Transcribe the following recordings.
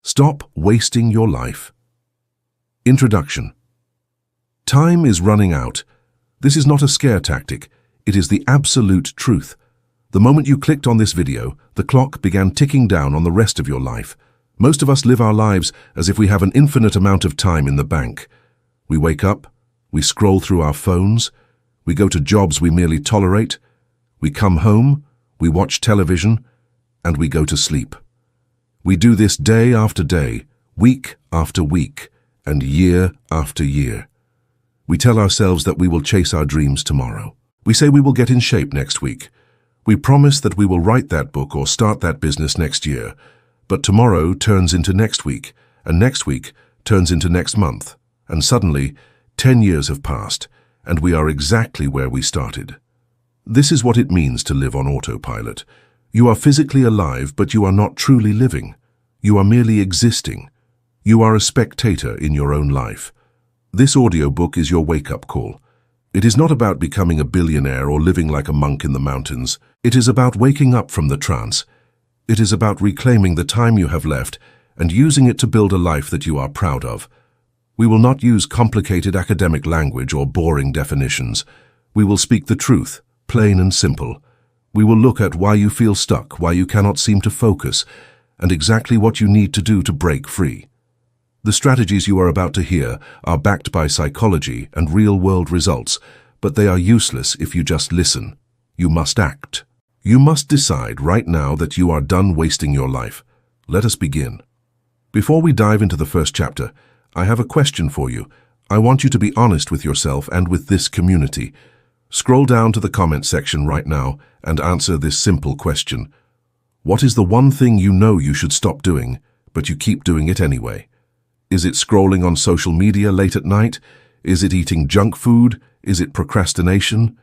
Stop wasting your life. Introduction. Time is running out. This is not a scare tactic. It is the absolute truth. The moment you clicked on this video, the clock began ticking down on the rest of your life. Most of us live our lives as if we have an infinite amount of time in the bank. We wake up, we scroll through our phones, we go to jobs we merely tolerate, we come home, we watch television, and we go to sleep. We do this day after day, week after week, and year after year. We tell ourselves that we will chase our dreams tomorrow. We say we will get in shape next week. We promise that we will write that book or start that business next year. But tomorrow turns into next week, and next week turns into next month. And suddenly, 10 years have passed, and we are exactly where we started. This is what it means to live on autopilot. You are physically alive, but you are not truly living. You are merely existing. You are a spectator in your own life. This audiobook is your wake-up call. It is not about becoming a billionaire or living like a monk in the mountains. It is about waking up from the trance. It is about reclaiming the time you have left and using it to build a life that you are proud of. We will not use complicated academic language or boring definitions. We will speak the truth, plain and simple. We will look at why you feel stuck, why you cannot seem to focus, and exactly what you need to do to break free. The strategies you are about to hear are backed by psychology and real-world results, but they are useless if you just listen. You must act. You must decide right now that you are done wasting your life. Let us begin. Before we dive into the first chapter, I have a question for you. I want you to be honest with yourself and with this community. Scroll down to the comment section right now and answer this simple question. What is the one thing you know you should stop doing, but you keep doing it anyway? Is it scrolling on social media late at night? Is it eating junk food? Is it procrastination?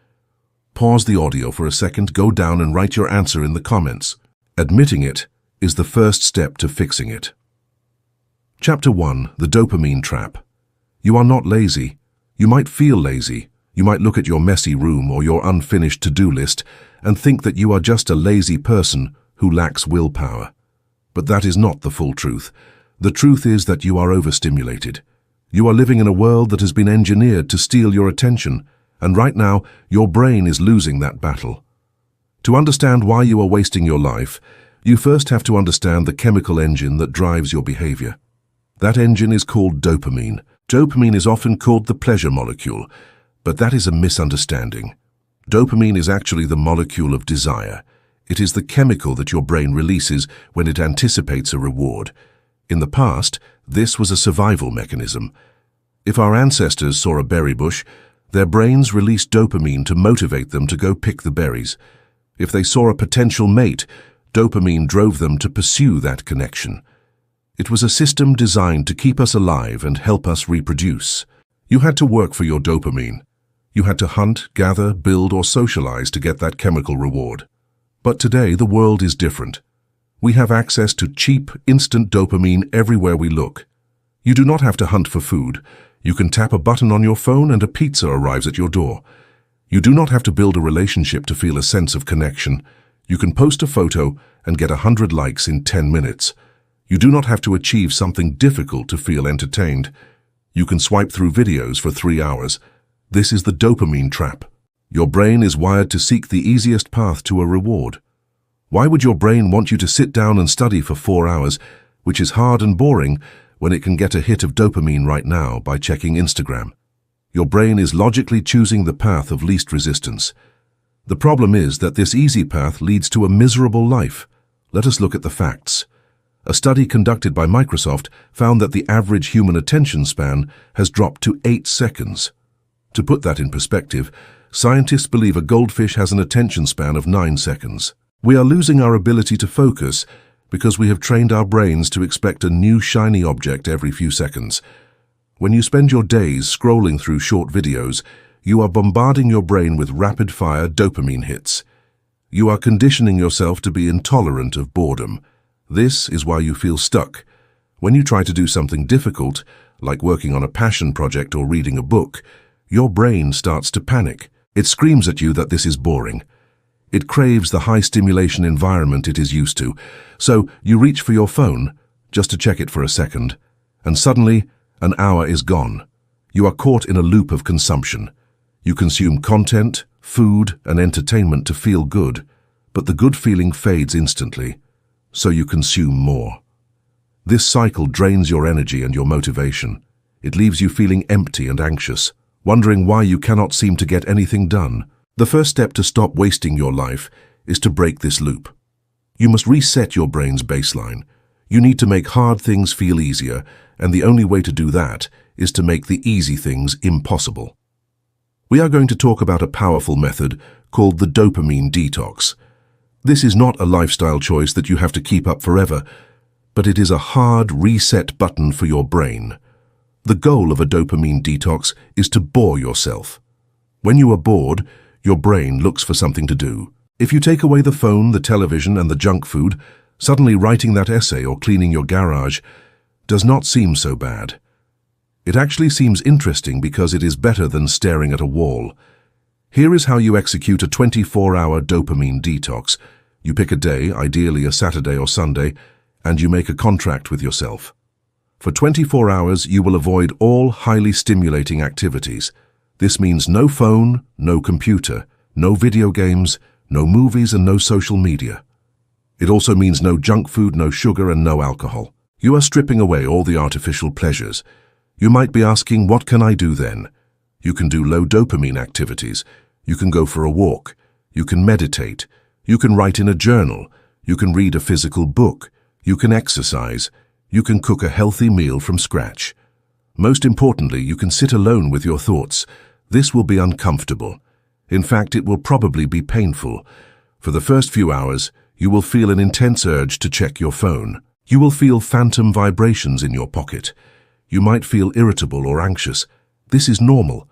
Pause the audio for a second, go down and write your answer in the comments. Admitting it is the first step to fixing it. Chapter 1. The Dopamine Trap. You are not lazy. You might feel lazy. You might look at your messy room or your unfinished to-do list and think that you are just a lazy person who lacks willpower. But that is not the full truth. The truth is that you are overstimulated. You are living in a world that has been engineered to steal your attention, and right now, your brain is losing that battle. To understand why you are wasting your life, you first have to understand the chemical engine that drives your behavior. That engine is called dopamine. Dopamine is often called the pleasure molecule, but that is a misunderstanding. Dopamine is actually the molecule of desire. It is the chemical that your brain releases when it anticipates a reward. In the past, this was a survival mechanism. If our ancestors saw a berry bush, their brains released dopamine to motivate them to go pick the berries. If they saw a potential mate, dopamine drove them to pursue that connection. It was a system designed to keep us alive and help us reproduce. You had to work for your dopamine. You had to hunt, gather, build, or socialize to get that chemical reward. But today, the world is different. We have access to cheap, instant dopamine everywhere we look. You do not have to hunt for food. You can tap a button on your phone and a pizza arrives at your door. You do not have to build a relationship to feel a sense of connection. You can post a photo and get 100 likes in 10 minutes. You do not have to achieve something difficult to feel entertained. You can swipe through videos for 3 hours. This is the dopamine trap. Your brain is wired to seek the easiest path to a reward. Why would your brain want you to sit down and study for 4 hours, which is hard and boring, when it can get a hit of dopamine right now by checking Instagram? Your brain is logically choosing the path of least resistance. The problem is that this easy path leads to a miserable life. Let us look at the facts. A study conducted by Microsoft found that the average human attention span has dropped to 8 seconds. To put that in perspective, scientists believe a goldfish has an attention span of 9 seconds. We are losing our ability to focus because we have trained our brains to expect a new shiny object every few seconds. When you spend your days scrolling through short videos, you are bombarding your brain with rapid-fire dopamine hits. You are conditioning yourself to be intolerant of boredom. This is why you feel stuck. When you try to do something difficult, like working on a passion project or reading a book, your brain starts to panic. It screams at you that this is boring. It craves the high-stimulation environment it is used to, so you reach for your phone, just to check it for a second, and suddenly, an hour is gone. You are caught in a loop of consumption. You consume content, food, and entertainment to feel good, but the good feeling fades instantly, so you consume more. This cycle drains your energy and your motivation. It leaves you feeling empty and anxious, wondering why you cannot seem to get anything done. The first step to stop wasting your life is to break this loop. You must reset your brain's baseline. You need to make hard things feel easier, and the only way to do that is to make the easy things impossible. We are going to talk about a powerful method called the dopamine detox. This is not a lifestyle choice that you have to keep up forever, but it is a hard reset button for your brain. The goal of a dopamine detox is to bore yourself. When you are bored, your brain looks for something to do. If you take away the phone, the television, and the junk food, suddenly writing that essay or cleaning your garage does not seem so bad. It actually seems interesting because it is better than staring at a wall. Here is how you execute a 24-hour dopamine detox. You pick a day, ideally a Saturday or Sunday, and you make a contract with yourself. For 24 hours, you will avoid all highly stimulating activities. This means no phone, no computer, no video games, no movies, and no social media. It also means no junk food, no sugar, and no alcohol. You are stripping away all the artificial pleasures. You might be asking, what can I do then? You can do low dopamine activities. You can go for a walk. You can meditate. You can write in a journal. You can read a physical book. You can exercise. You can cook a healthy meal from scratch. Most importantly, you can sit alone with your thoughts. This will be uncomfortable. In fact, it will probably be painful. For the first few hours, you will feel an intense urge to check your phone. You will feel phantom vibrations in your pocket. You might feel irritable or anxious. This is normal.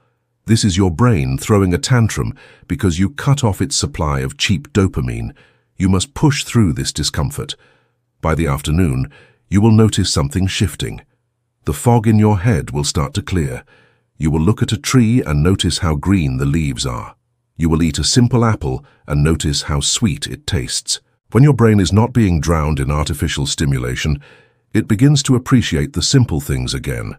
This is your brain throwing a tantrum because you cut off its supply of cheap dopamine. You must push through this discomfort. By the afternoon, you will notice something shifting. The fog in your head will start to clear. You will look at a tree and notice how green the leaves are. You will eat a simple apple and notice how sweet it tastes. When your brain is not being drowned in artificial stimulation, it begins to appreciate the simple things again.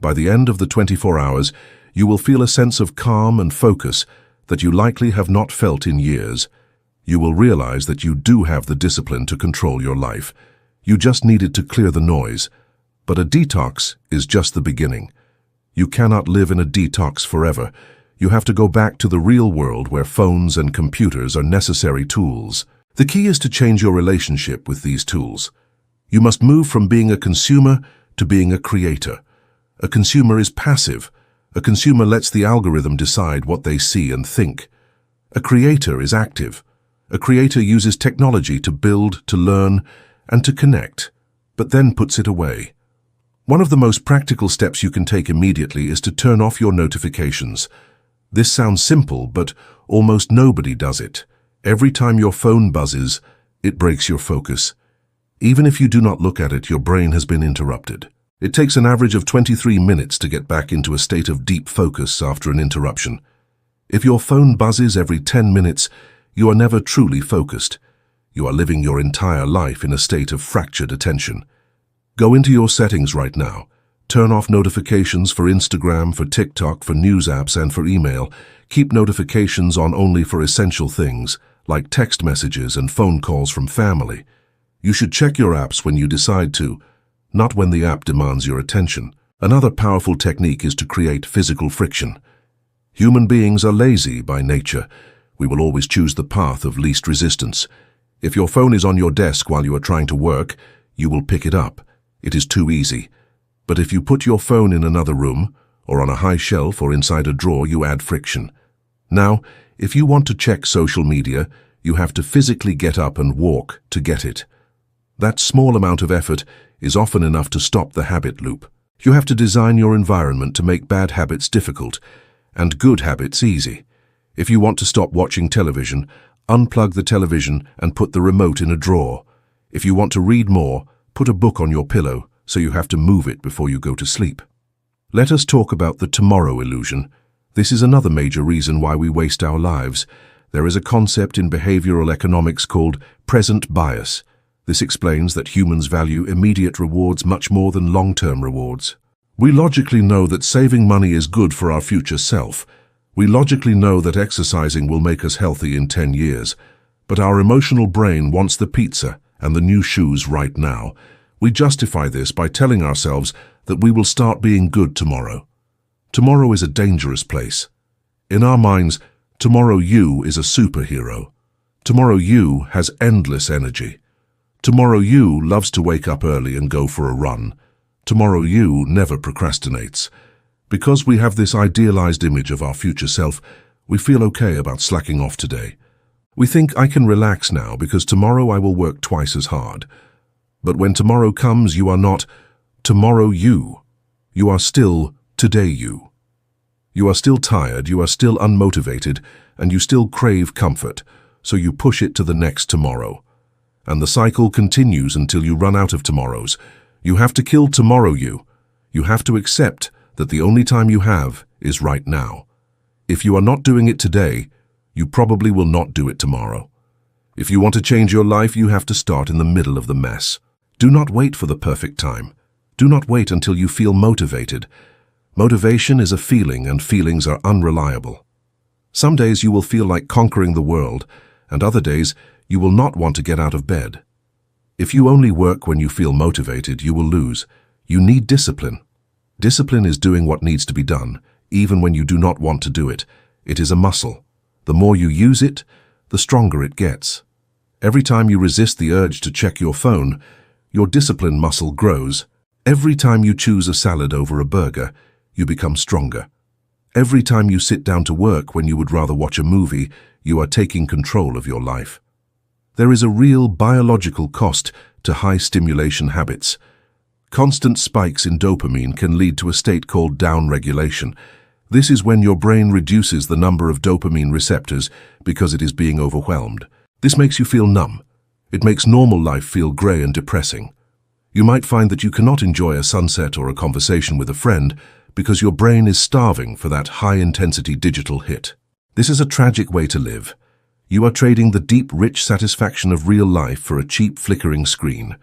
By the end of the 24 hours, you will feel a sense of calm and focus that you likely have not felt in years. You will realize that you do have the discipline to control your life. You just needed to clear the noise. But a detox is just the beginning. You cannot live in a detox forever. You have to go back to the real world where phones and computers are necessary tools. The key is to change your relationship with these tools. You must move from being a consumer to being a creator. A consumer is passive. A consumer lets the algorithm decide what they see and think. A creator is active. A creator uses technology to build, to learn, and to connect, but then puts it away. One of the most practical steps you can take immediately is to turn off your notifications. This sounds simple, but almost nobody does it. Every time your phone buzzes, it breaks your focus. Even if you do not look at it, your brain has been interrupted. It takes an average of 23 minutes to get back into a state of deep focus after an interruption. If your phone buzzes every 10 minutes, you are never truly focused. You are living your entire life in a state of fractured attention. Go into your settings right now. Turn off notifications for Instagram, for TikTok, for news apps, and for email. Keep notifications on only for essential things, like text messages and phone calls from family. You should check your apps when you decide to, not when the app demands your attention. Another powerful technique is to create physical friction. Human beings are lazy by nature. We will always choose the path of least resistance. If your phone is on your desk while you are trying to work, you will pick it up. It is too easy. But if you put your phone in another room, or on a high shelf or inside a drawer, you add friction. Now, if you want to check social media, you have to physically get up and walk to get it. That small amount of effort is often enough to stop the habit loop. You have to design your environment to make bad habits difficult and good habits easy. If you want to stop watching television, unplug the television and put the remote in a drawer. If you want to read more, put a book on your pillow so you have to move it before you go to sleep. Let us talk about the tomorrow illusion. This is another major reason why we waste our lives. There is a concept in behavioral economics called present bias. This explains that humans value immediate rewards much more than long-term rewards. We logically know that saving money is good for our future self. We logically know that exercising will make us healthy in 10 years. But our emotional brain wants the pizza and the new shoes right now. We justify this by telling ourselves that we will start being good tomorrow. Tomorrow is a dangerous place. In our minds, tomorrow you is a superhero. Tomorrow you has endless energy. Tomorrow you loves to wake up early and go for a run. Tomorrow you never procrastinates. Because we have this idealized image of our future self, we feel okay about slacking off today. We think I can relax now because tomorrow I will work twice as hard. But when tomorrow comes, you are not tomorrow you. You are still today you. You are still tired, you are still unmotivated, and you still crave comfort, so you push it to the next tomorrow. And the cycle continues until you run out of tomorrows. You have to kill tomorrow you. You have to accept that the only time you have is right now. If you are not doing it today, you probably will not do it tomorrow. If you want to change your life, you have to start in the middle of the mess. Do not wait for the perfect time. Do not wait until you feel motivated. Motivation is a feeling, and feelings are unreliable. Some days you will feel like conquering the world, and other days you will not want to get out of bed. If you only work when you feel motivated, you will lose. You need discipline. Discipline is doing what needs to be done, even when you do not want to do it. It is a muscle. The more you use it, the stronger it gets. Every time you resist the urge to check your phone, your discipline muscle grows. Every time you choose a salad over a burger, you become stronger. Every time you sit down to work when you would rather watch a movie, you are taking control of your life. There is a real biological cost to high stimulation habits. Constant spikes in dopamine can lead to a state called downregulation. This is when your brain reduces the number of dopamine receptors because it is being overwhelmed. This makes you feel numb. It makes normal life feel grey and depressing. You might find that you cannot enjoy a sunset or a conversation with a friend because your brain is starving for that high-intensity digital hit. This is a tragic way to live. You are trading the deep, rich satisfaction of real life for a cheap, flickering screen.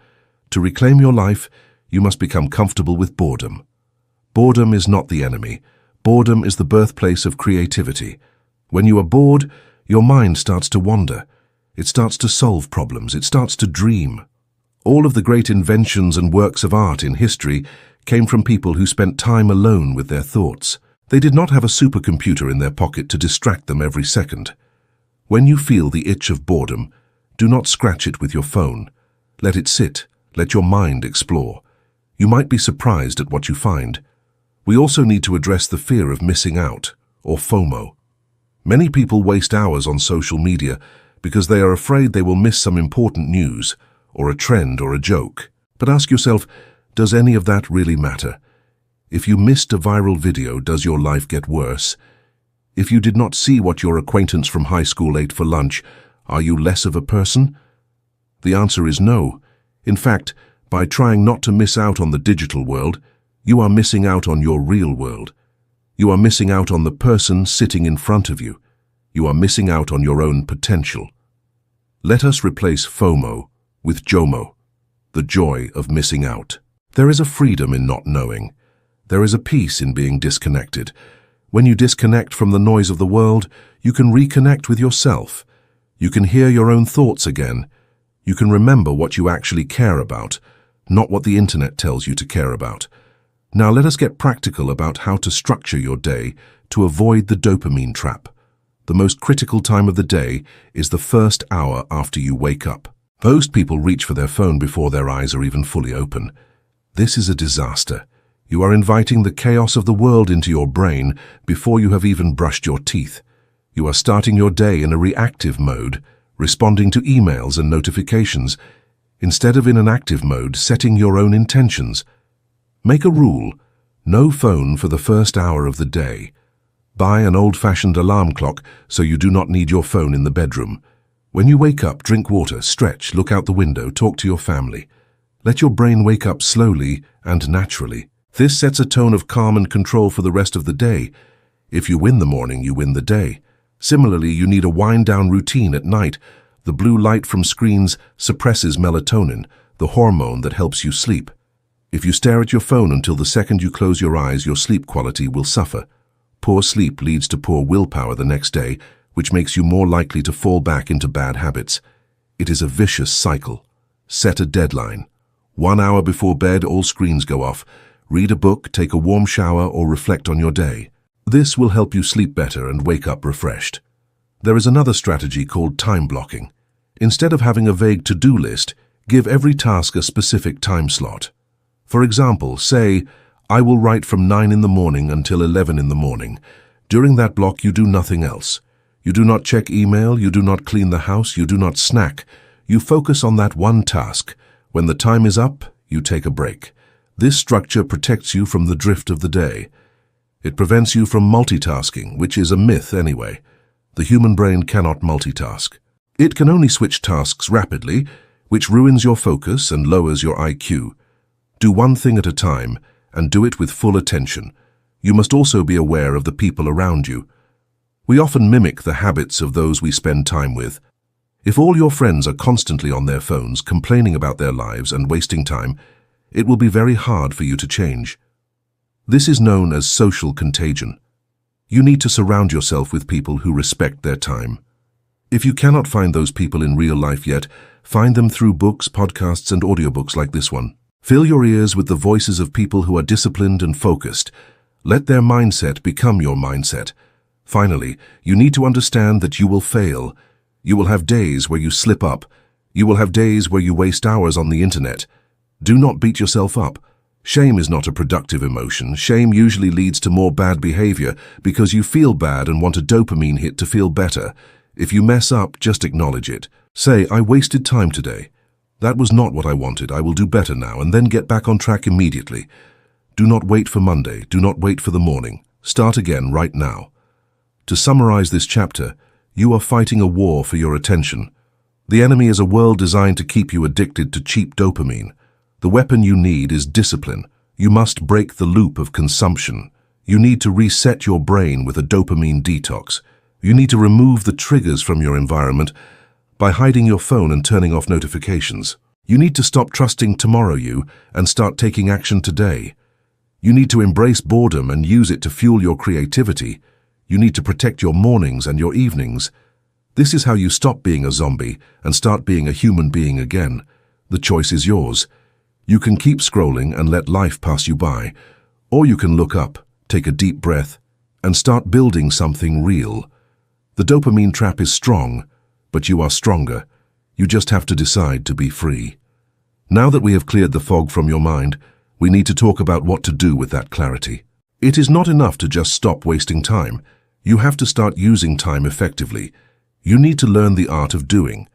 To reclaim your life, you must become comfortable with boredom. Boredom is not the enemy. Boredom is the birthplace of creativity. When you are bored, your mind starts to wander. It starts to solve problems. It starts to dream. All of the great inventions and works of art in history came from people who spent time alone with their thoughts. They did not have a supercomputer in their pocket to distract them every second. When you feel the itch of boredom, do not scratch it with your phone. Let it sit. Let your mind explore. You might be surprised at what you find. We also need to address the fear of missing out, or FOMO. Many people waste hours on social media because they are afraid they will miss some important news, or a trend, or a joke. But ask yourself, does any of that really matter? If you missed a viral video, does your life get worse? If you did not see what your acquaintance from high school ate for lunch, are you less of a person? The answer is no. In fact, by trying not to miss out on the digital world, you are missing out on your real world. You are missing out on the person sitting in front of you. You are missing out on your own potential. Let us replace FOMO with JOMO, the joy of missing out. There is a freedom in not knowing. There is a peace in being disconnected. When you disconnect from the noise of the world, you can reconnect with yourself. You can hear your own thoughts again. You can remember what you actually care about, not what the internet tells you to care about. Now let us get practical about how to structure your day to avoid the dopamine trap. The most critical time of the day is the first hour after you wake up. Most people reach for their phone before their eyes are even fully open. This is a disaster. You are inviting the chaos of the world into your brain before you have even brushed your teeth. You are starting your day in a reactive mode, responding to emails and notifications, instead of in an active mode, setting your own intentions. Make a rule: no phone for the first hour of the day. Buy an old-fashioned alarm clock so you do not need your phone in the bedroom. When you wake up, drink water, stretch, look out the window, talk to your family. Let your brain wake up slowly and naturally. This sets a tone of calm and control for the rest of the day. If you win the morning, you win the day. Similarly, you need a wind-down routine at night. The blue light from screens suppresses melatonin, the hormone that helps you sleep. If you stare at your phone until the second you close your eyes, your sleep quality will suffer. Poor sleep leads to poor willpower the next day, which makes you more likely to fall back into bad habits. It is a vicious cycle. Set a deadline. 1 hour before bed, all screens go off. Read a book, take a warm shower, or reflect on your day. This will help you sleep better and wake up refreshed. There is another strategy called time blocking. Instead of having a vague to-do list, give every task a specific time slot. For example, say, I will write from 9 in the morning until 11 in the morning. During that block, you do nothing else. You do not check email, you do not clean the house, you do not snack. You focus on that one task. When the time is up, you take a break. This structure protects you from the drift of the day. It prevents you from multitasking, which is a myth anyway. The human brain cannot multitask. It can only switch tasks rapidly, which ruins your focus and lowers your IQ. Do one thing at a time, and do it with full attention. You must also be aware of the people around you. We often mimic the habits of those we spend time with. If all your friends are constantly on their phones, complaining about their lives and wasting time, it will be very hard for you to change. This is known as social contagion. You need to surround yourself with people who respect their time. If you cannot find those people in real life yet, find them through books, podcasts, and audiobooks like this one. Fill your ears with the voices of people who are disciplined and focused. Let their mindset become your mindset. Finally, you need to understand that you will fail. You will have days where you slip up. You will have days where you waste hours on the internet. Do not beat yourself up. Shame is not a productive emotion. Shame usually leads to more bad behavior because you feel bad and want a dopamine hit to feel better. If you mess up, just acknowledge it. Say, I wasted time today. That was not what I wanted. I will do better now, and then get back on track immediately. Do not wait for Monday. Do not wait for the morning. Start again right now. To summarize this chapter, you are fighting a war for your attention. The enemy is a world designed to keep you addicted to cheap dopamine. The weapon you need is discipline. You must break the loop of consumption. You need to reset your brain with a dopamine detox. You need to remove the triggers from your environment by hiding your phone and turning off notifications. You need to stop trusting tomorrow you and start taking action today. You need to embrace boredom and use it to fuel your creativity. You need to protect your mornings and your evenings. This is how you stop being a zombie and start being a human being again. The choice is yours. You can keep scrolling and let life pass you by, or you can look up, take a deep breath, and start building something real. The dopamine trap is strong, but you are stronger. You just have to decide to be free. Now that we have cleared the fog from your mind, we need to talk about what to do with that clarity. It is not enough to just stop wasting time. You have to start using time effectively. You need to learn the art of doing.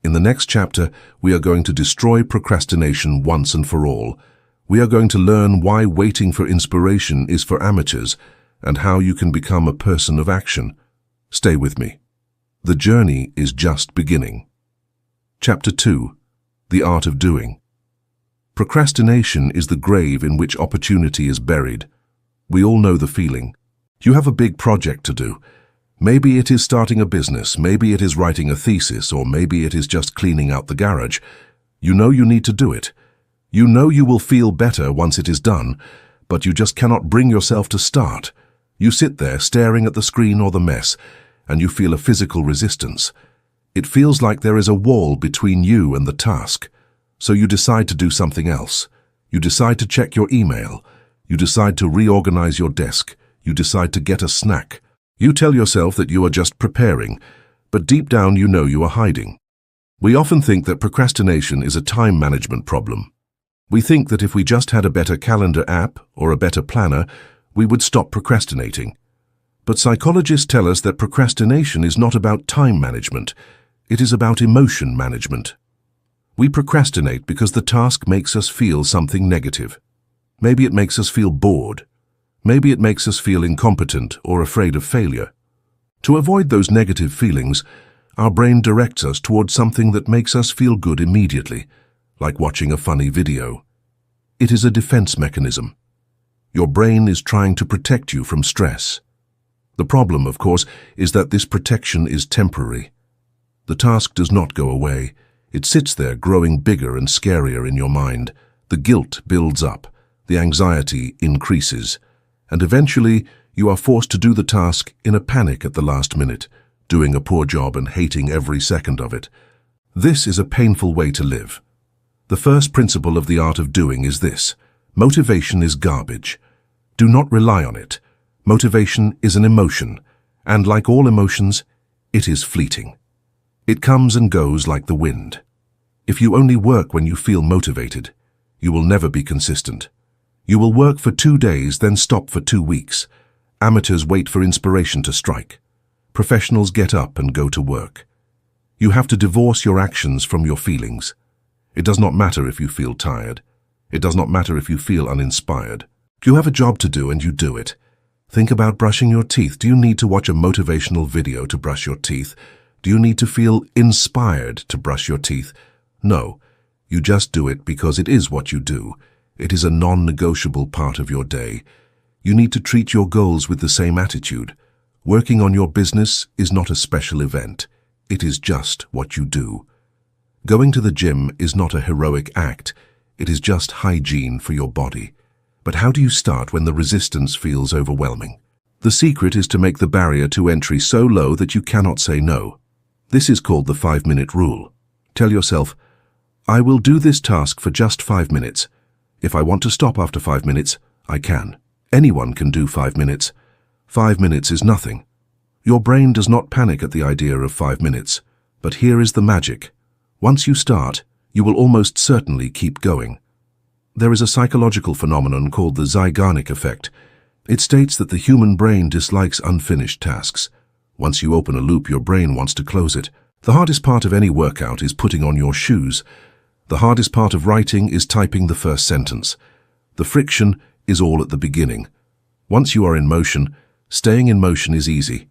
In the next chapter, we are going to destroy procrastination once and for all. We are going to learn why waiting for inspiration is for amateurs and how you can become a person of action. Stay with me. The journey is just beginning. Chapter 2. The Art of Doing. Procrastination is the grave in which opportunity is buried. We all know the feeling. You have a big project to do. Maybe it is starting a business, maybe it is writing a thesis, or maybe it is just cleaning out the garage. You know you need to do it. You know you will feel better once it is done, but you just cannot bring yourself to start. You sit there staring at the screen or the mess, and you feel a physical resistance. It feels like there is a wall between you and the task. So you decide to do something else. You decide to check your email. You decide to reorganize your desk. You decide to get a snack. You tell yourself that you are just preparing, but deep down you know you are hiding. We often think that procrastination is a time management problem. We think that if we just had a better calendar app or a better planner, we would stop procrastinating. But psychologists tell us that procrastination is not about time management. It is about emotion management. We procrastinate because the task makes us feel something negative. Maybe it makes us feel bored. Maybe it makes us feel incompetent or afraid of failure. To avoid those negative feelings, our brain directs us towards something that makes us feel good immediately, like watching a funny video. It is a defense mechanism. Your brain is trying to protect you from stress. The problem, of course, is that this protection is temporary. The task does not go away. It sits there growing bigger and scarier in your mind. The guilt builds up. The anxiety increases. And eventually, you are forced to do the task in a panic at the last minute, doing a poor job and hating every second of it. This is a painful way to live. The first principle of the art of doing is this: motivation is garbage. Do not rely on it. Motivation is an emotion, and like all emotions, it is fleeting. It comes and goes like the wind. If you only work when you feel motivated, you will never be consistent. You will work for 2 days, then stop for 2 weeks. Amateurs wait for inspiration to strike. Professionals get up and go to work. You have to divorce your actions from your feelings. It does not matter if you feel tired. It does not matter if you feel uninspired. You have a job to do and you do it. Think about brushing your teeth. Do you need to watch a motivational video to brush your teeth? Do you need to feel inspired to brush your teeth? No, you just do it because it is what you do. It is a non-negotiable part of your day. You need to treat your goals with the same attitude. Working on your business is not a special event. It is just what you do. Going to the gym is not a heroic act. It is just hygiene for your body. But how do you start when the resistance feels overwhelming? The secret is to make the barrier to entry so low that you cannot say no. This is called the 5-minute rule. Tell yourself, I will do this task for just 5 minutes. If I want to stop after 5 minutes, I can. Anyone can do 5 minutes. 5 minutes is nothing. Your brain does not panic at the idea of 5 minutes. But here is the magic. Once you start, you will almost certainly keep going. There is a psychological phenomenon called the Zeigarnik effect. It states that the human brain dislikes unfinished tasks. Once you open a loop, your brain wants to close it. The hardest part of any workout is putting on your shoes. The hardest part of writing is typing the first sentence. The friction is all at the beginning. Once you are in motion, staying in motion is easy.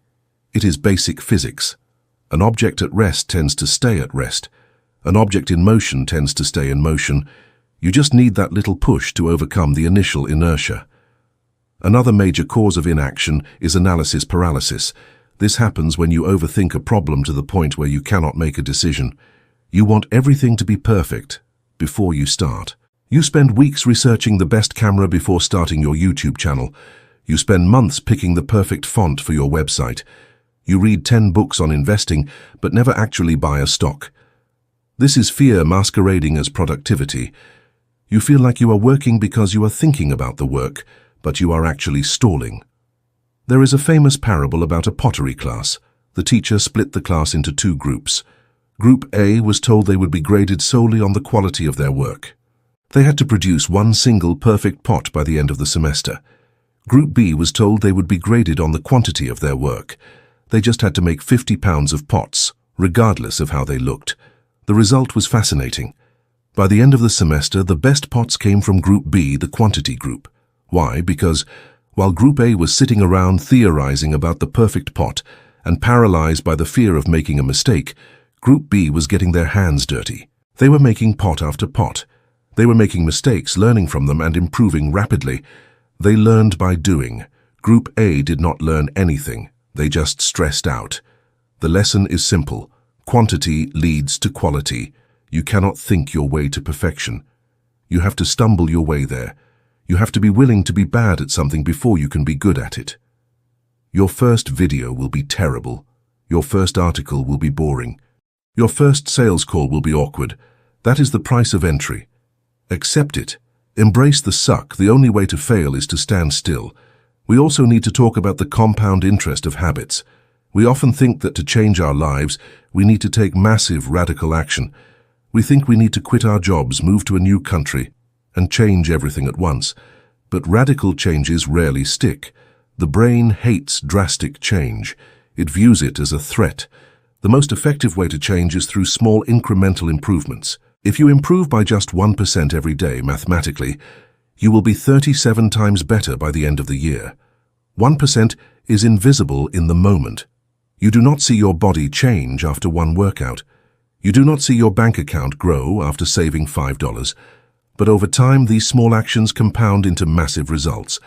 It is basic physics. An object at rest tends to stay at rest. An object in motion tends to stay in motion. You just need that little push to overcome the initial inertia. Another major cause of inaction is analysis paralysis. This happens when you overthink a problem to the point where you cannot make a decision. You want everything to be perfect before you start. You spend weeks researching the best camera before starting your YouTube channel. You spend months picking the perfect font for your website. You read 10 books on investing, but never actually buy a stock. This is fear masquerading as productivity. You feel like you are working because you are thinking about the work, but you are actually stalling. There is a famous parable about a pottery class. The teacher split the class into 2 groups. Group A was told they would be graded solely on the quality of their work. They had to produce one single perfect pot by the end of the semester. Group B was told they would be graded on the quantity of their work. They just had to make 50 pounds of pots, regardless of how they looked. The result was fascinating. By the end of the semester, the best pots came from Group B, the quantity group. Why? Because while Group A was sitting around theorizing about the perfect pot and paralyzed by the fear of making a mistake, Group B was getting their hands dirty. They were making pot after pot. They were making mistakes, learning from them and improving rapidly. They learned by doing. Group A did not learn anything. They just stressed out. The lesson is simple. Quantity leads to quality. You cannot think your way to perfection. You have to stumble your way there. You have to be willing to be bad at something before you can be good at it. Your first video will be terrible. Your first article will be boring. Your first sales call will be awkward. That is the price of entry. Accept it. Embrace the suck. The only way to fail is to stand still. We also need to talk about the compound interest of habits. We often think that to change our lives, we need to take massive radical action. We think we need to quit our jobs, move to a new country, and change everything at once. But radical changes rarely stick. The brain hates drastic change. It views it as a threat. The most effective way to change is through small incremental improvements. If you improve by just 1% every day mathematically, you will be 37 times better by the end of the year. 1% is invisible in the moment. You do not see your body change after one workout. You do not see your bank account grow after saving $5. But over time, these small actions compound into massive results.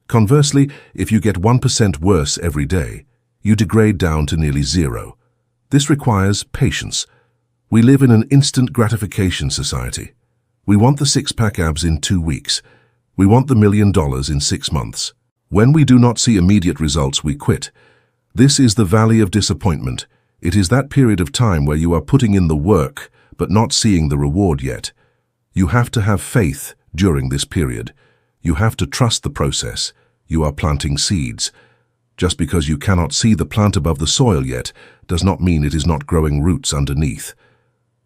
Conversely, if you get 1% worse every day, you degrade down to nearly 0. This requires patience. We live in an instant gratification society. We want the six-pack abs in 2 weeks. We want the $1 million in 6 months. When we do not see immediate results, we quit. This is the valley of disappointment. It is that period of time where you are putting in the work, but not seeing the reward yet. You have to have faith during this period. You have to trust the process. You are planting seeds. Just because you cannot see the plant above the soil yet does not mean it is not growing roots underneath.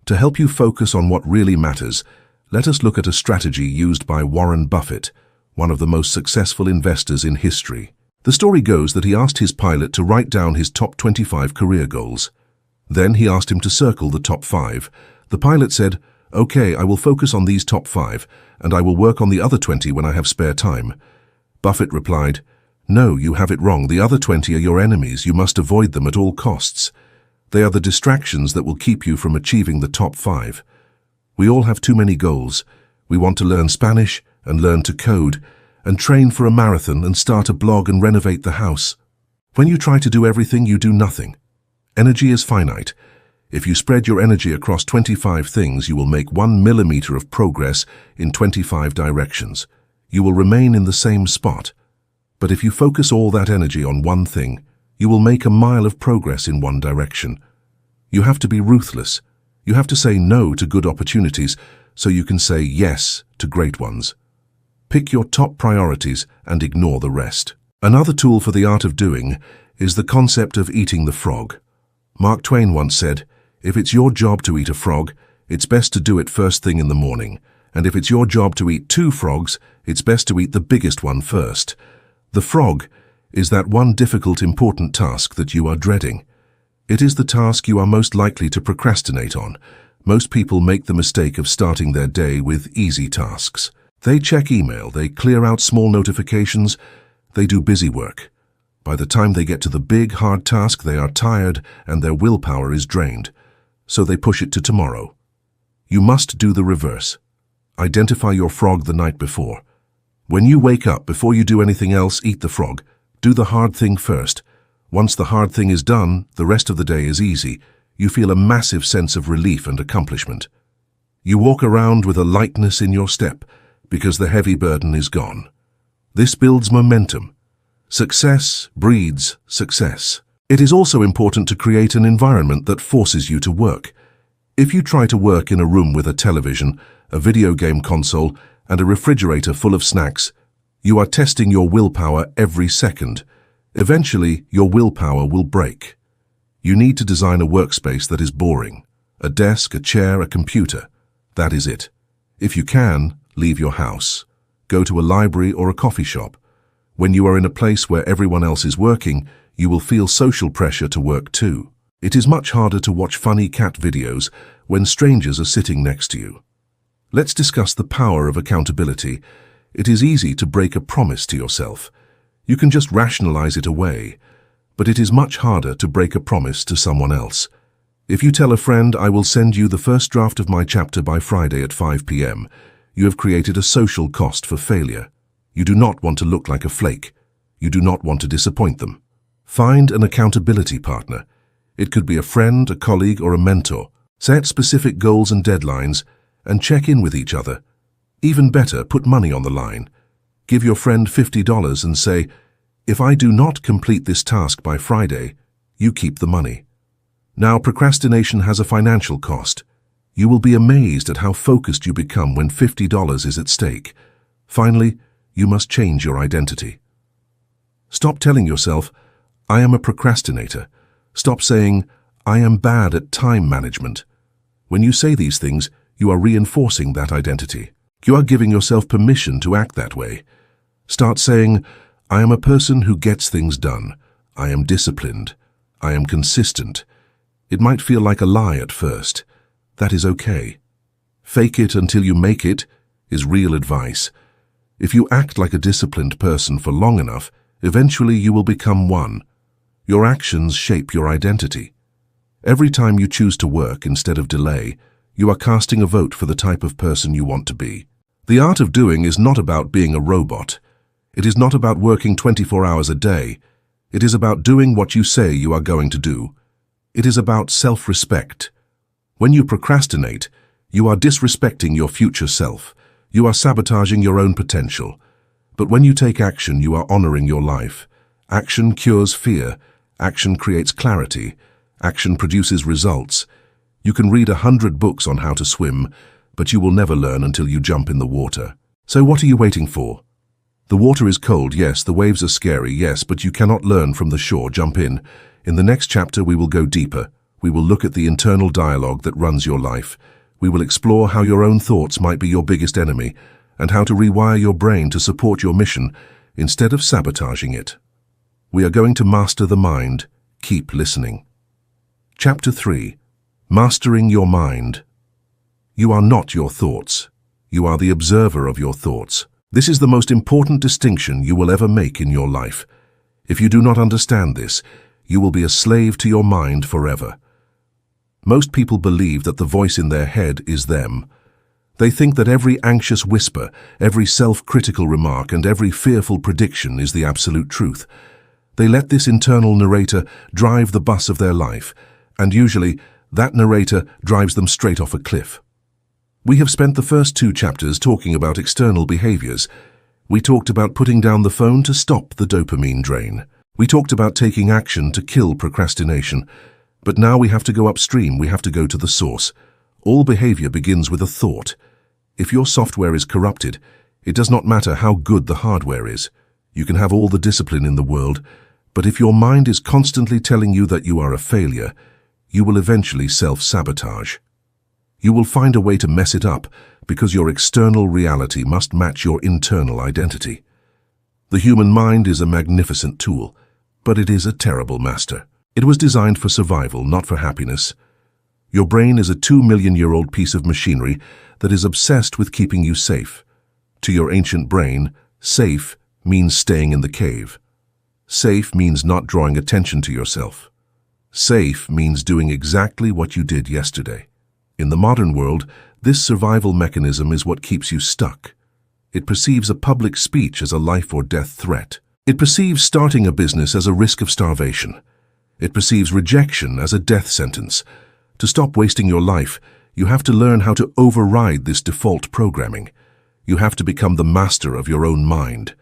To help you focus on what really matters, let us look at a strategy used by Warren Buffett, one of the most successful investors in history. The story goes that he asked his pilot to write down his top 25 career goals. Then he asked him to circle the top 5. The pilot said, "Okay, I will focus on these top 5, and I will work on the other 20 when I have spare time." Buffett replied, "No, you have it wrong. The other 20 are your enemies. You must avoid them at all costs. They are the distractions that will keep you from achieving the top 5. We all have too many goals. We want to learn Spanish and learn to code and train for a marathon and start a blog and renovate the house. When you try to do everything, you do nothing. Energy is finite. If you spread your energy across 25 things, you will make 1 millimeter of progress in 25 directions. You will remain in the same spot. But if you focus all that energy on one thing, you will make a mile of progress in one direction. You have to be ruthless. You have to say no to good opportunities so you can say yes to great ones. Pick your top priorities and ignore the rest. Another tool for the art of doing is the concept of eating the frog. Mark Twain once said, "If it's your job to eat a frog, it's best to do it first thing in the morning. And if it's your job to eat 2 frogs, it's best to eat the biggest one first." The frog is that one difficult, important task that you are dreading. It is the task you are most likely to procrastinate on. Most people make the mistake of starting their day with easy tasks. They check email, they clear out small notifications, they do busy work. By the time they get to the big, hard task, they are tired and their willpower is drained. So they push it to tomorrow. You must do the reverse. Identify your frog the night before. When you wake up, before you do anything else, eat the frog. Do the hard thing first. Once the hard thing is done, the rest of the day is easy. You feel a massive sense of relief and accomplishment. You walk around with a lightness in your step because the heavy burden is gone. This builds momentum. Success breeds success. It is also important to create an environment that forces you to work. If you try to work in a room with a television, a video game console, and a refrigerator full of snacks, you are testing your willpower every second. Eventually, your willpower will break. You need to design a workspace that is boring. A desk, a chair, a computer. That is it. If you can, leave your house. Go to a library or a coffee shop. When you are in a place where everyone else is working, you will feel social pressure to work too. It is much harder to watch funny cat videos when strangers are sitting next to you. Let's discuss the power of accountability. It is easy to break a promise to yourself. You can just rationalize it away. But it is much harder to break a promise to someone else. If you tell a friend, "I will send you the first draft of my chapter by Friday at 5 p.m., you have created a social cost for failure. You do not want to look like a flake. You do not want to disappoint them. Find an accountability partner. It could be a friend, a colleague, or a mentor. Set specific goals and deadlines, and check in with each other. Even better, put money on the line. Give your friend $50 and say, "If I do not complete this task by Friday, you keep the money." Now, procrastination has a financial cost. You will be amazed at how focused you become when $50 is at stake. Finally, you must change your identity. Stop telling yourself, "I am a procrastinator." Stop saying, "I am bad at time management." When you say these things, you are reinforcing that identity. You are giving yourself permission to act that way. Start saying, "I am a person who gets things done. I am disciplined. I am consistent." It might feel like a lie at first. That is okay. Fake it until you make it is real advice. If you act like a disciplined person for long enough, eventually you will become one. Your actions shape your identity. Every time you choose to work instead of delay, you are casting a vote for the type of person you want to be. The art of doing is not about being a robot. It is not about working 24 hours a day. It is about doing what you say you are going to do. It is about self-respect. When you procrastinate, you are disrespecting your future self. You are sabotaging your own potential. But when you take action, you are honoring your life. Action cures fear. Action creates clarity. Action produces results. You can read 100 books on how to swim, but you will never learn until you jump in the water. So what are you waiting for? The water is cold, yes. The waves are scary, yes, but you cannot learn from the shore. Jump in. In the next chapter, we will go deeper. We will look at the internal dialogue that runs your life. We will explore how your own thoughts might be your biggest enemy and how to rewire your brain to support your mission instead of sabotaging it. We are going to master the mind. Keep listening. Chapter 3. Mastering your mind. You are not your thoughts. You are the observer of your thoughts. This is the most important distinction you will ever make in your life. If you do not understand this, you will be a slave to your mind forever. Most people believe that the voice in their head is them. They think that every anxious whisper, every self-critical remark, and every fearful prediction is the absolute truth. They let this internal narrator drive the bus of their life, and usually that narrator drives them straight off a cliff. We have spent the first 2 chapters talking about external behaviors. We talked about putting down the phone to stop the dopamine drain. We talked about taking action to kill procrastination. But now we have to go upstream. We have to go to the source. All behavior begins with a thought. If your software is corrupted, it does not matter how good the hardware is. You can have all the discipline in the world, but if your mind is constantly telling you that you are a failure, you will eventually self-sabotage. You will find a way to mess it up because your external reality must match your internal identity. The human mind is a magnificent tool, but it is a terrible master. It was designed for survival, not for happiness. Your brain is a 2-million-year-old piece of machinery that is obsessed with keeping you safe. To your ancient brain, safe means staying in the cave. Safe means not drawing attention to yourself. Safe means doing exactly what you did yesterday. In the modern world, this survival mechanism is what keeps you stuck. It perceives a public speech as a life or death threat. It perceives starting a business as a risk of starvation. It perceives rejection as a death sentence. To stop wasting your life, you have to learn how to override this default programming. You have to become the master of your own mind.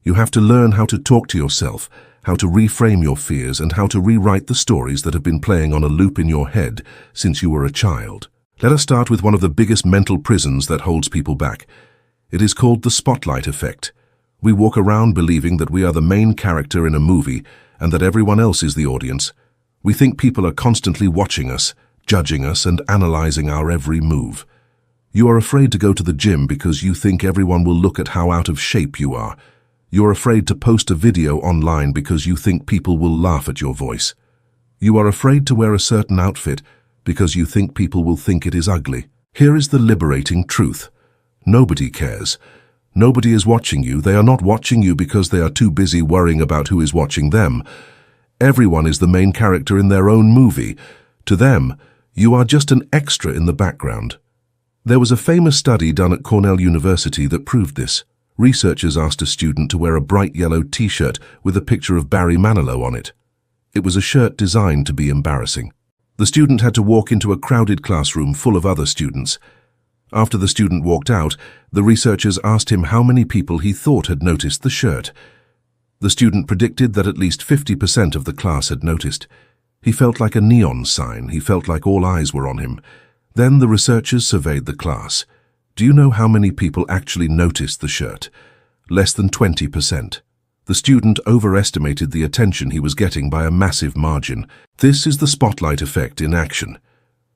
You have to learn how to talk to yourself, how to reframe your fears, and how to rewrite the stories that have been playing on a loop in your head since you were a child. Let us start with one of the biggest mental prisons that holds people back. It is called the spotlight effect. We walk around believing that we are the main character in a movie and that everyone else is the audience. We think people are constantly watching us, judging us, and analyzing our every move. You are afraid to go to the gym because you think everyone will look at how out of shape you are. You are afraid to post a video online because you think people will laugh at your voice. You are afraid to wear a certain outfit because you think people will think it is ugly. Here is the liberating truth. Nobody cares. Nobody is watching you. They are not watching you because they are too busy worrying about who is watching them. Everyone is the main character in their own movie. To them, you are just an extra in the background. There was a famous study done at Cornell University that proved this. Researchers asked a student to wear a bright yellow t-shirt with a picture of Barry Manilow on it. It was a shirt designed to be embarrassing. The student had to walk into a crowded classroom full of other students. After the student walked out, the researchers asked him how many people he thought had noticed the shirt. The student predicted that at least 50% of the class had noticed. He felt like a neon sign. He felt like all eyes were on him. Then the researchers surveyed the class. Do you know how many people actually noticed the shirt? Less than 20%. The student overestimated the attention he was getting by a massive margin. This is the spotlight effect in action.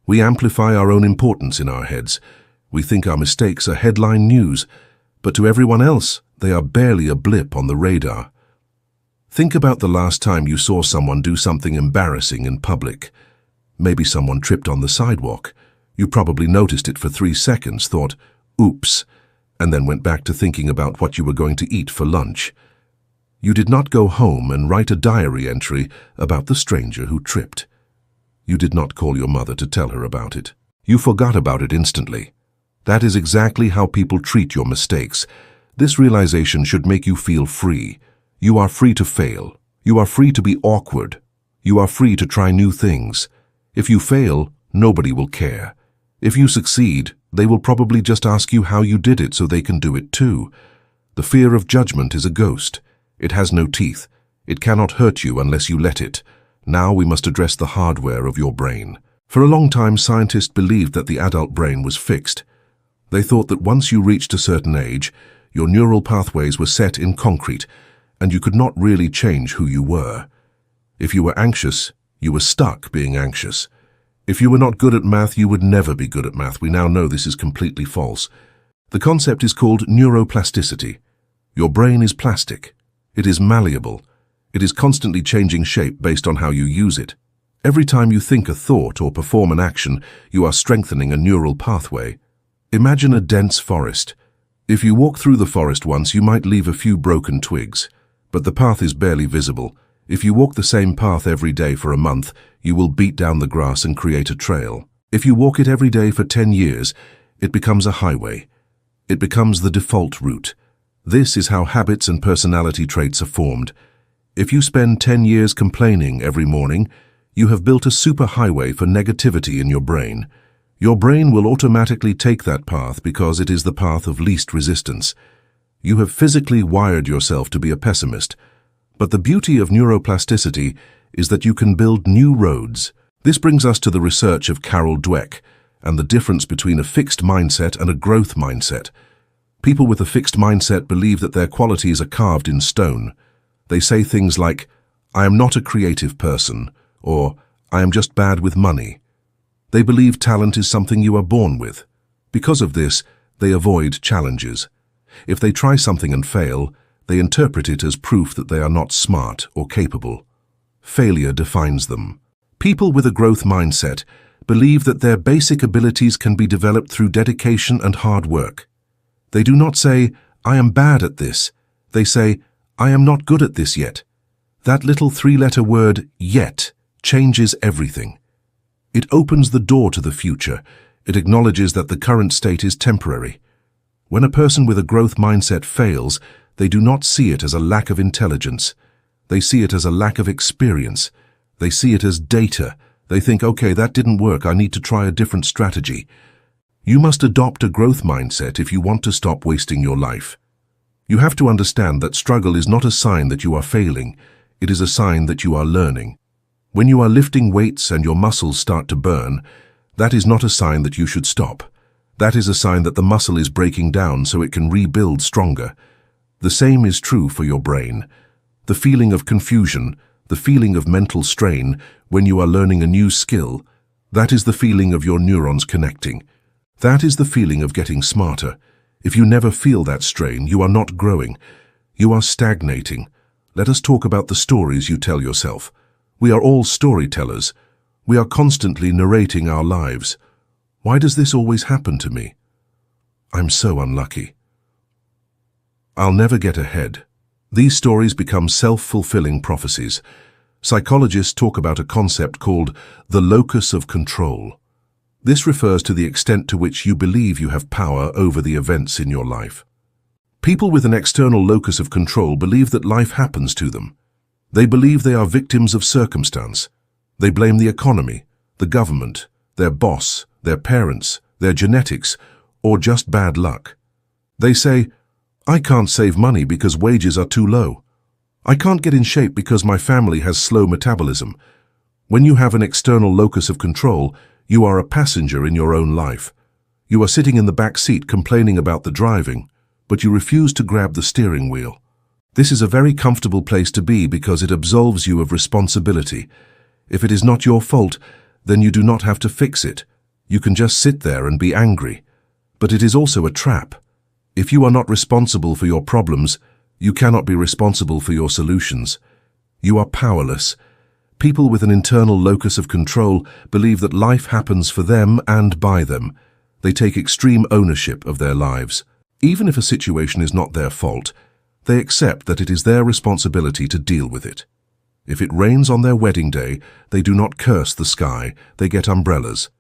We amplify our own importance in our heads. We think our mistakes are headline news, but to everyone else, they are barely a blip on the radar. Think about the last time you saw someone do something embarrassing in public. Maybe someone tripped on the sidewalk. You probably noticed it for 3 seconds, thought, oops, and then went back to thinking about what you were going to eat for lunch. You did not go home and write a diary entry about the stranger who tripped. You did not call your mother to tell her about it. You forgot about it instantly. That is exactly how people treat your mistakes. This realization should make you feel free. You are free to fail. You are free to be awkward. You are free to try new things. If you fail, nobody will care. If you succeed, they will probably just ask you how you did it so they can do it too. The fear of judgment is a ghost. It has no teeth. It cannot hurt you unless you let it. Now we must address the hardware of your brain. For a long time, scientists believed that the adult brain was fixed. They thought that once you reached a certain age, your neural pathways were set in concrete, and you could not really change who you were. If you were anxious, you were stuck being anxious. If you were not good at math, you would never be good at math. We now know this is completely false. The concept is called neuroplasticity. Your brain is plastic. It is malleable. It is constantly changing shape based on how you use it. Every time you think a thought or perform an action, you are strengthening a neural pathway. Imagine a dense forest. If you walk through the forest once, you might leave a few broken twigs, but the path is barely visible. If you walk the same path every day for a month, you will beat down the grass and create a trail. If you walk it every day for 10 years, it becomes a highway. It becomes the default route. This is how habits and personality traits are formed. If you spend 10 years complaining every morning, you have built a superhighway for negativity in your brain. Your brain will automatically take that path because it is the path of least resistance. You have physically wired yourself to be a pessimist. But the beauty of neuroplasticity is that you can build new roads. This brings us to the research of Carol Dweck and the difference between a fixed mindset and a growth mindset. People with a fixed mindset believe that their qualities are carved in stone. They say things like, "I am not a creative person," or "I am just bad with money." They believe talent is something you are born with. Because of this, they avoid challenges. If they try something and fail, they interpret it as proof that they are not smart or capable. Failure defines them. People with a growth mindset believe that their basic abilities can be developed through dedication and hard work. They do not say, "I am bad at this." They say, "I am not good at this yet." That little three-letter word, yet, changes everything. It opens the door to the future. It acknowledges that the current state is temporary. When a person with a growth mindset fails, they do not see it as a lack of intelligence. They see it as a lack of experience. They see it as data. They think, okay, that didn't work, I need to try a different strategy. You must adopt a growth mindset if you want to stop wasting your life. You have to understand that struggle is not a sign that you are failing. It is a sign that you are learning. When you are lifting weights and your muscles start to burn, that is not a sign that you should stop. That is a sign that the muscle is breaking down so it can rebuild stronger. The same is true for your brain. The feeling of confusion, the feeling of mental strain when you are learning a new skill, that is the feeling of your neurons connecting. That is the feeling of getting smarter. If you never feel that strain, you are not growing. You are stagnating. Let us talk about the stories you tell yourself. We are all storytellers. We are constantly narrating our lives. Why does this always happen to me? I'm so unlucky. I'll never get ahead. These stories become self-fulfilling prophecies. Psychologists talk about a concept called the locus of control. This refers to the extent to which you believe you have power over the events in your life. People with an external locus of control believe that life happens to them. They believe they are victims of circumstance. They blame the economy, the government, their boss, their parents, their genetics, or just bad luck. They say, "I can't save money because wages are too low. I can't get in shape because my family has slow metabolism." When you have an external locus of control, you are a passenger in your own life. You are sitting in the back seat complaining about the driving, but you refuse to grab the steering wheel. This is a very comfortable place to be because it absolves you of responsibility. If it is not your fault, then you do not have to fix it. You can just sit there and be angry. But it is also a trap. If you are not responsible for your problems, you cannot be responsible for your solutions. You are powerless. People with an internal locus of control believe that life happens for them and by them. They take extreme ownership of their lives. Even if a situation is not their fault, they accept that it is their responsibility to deal with it. If it rains on their wedding day, they do not curse the sky, they get umbrellas.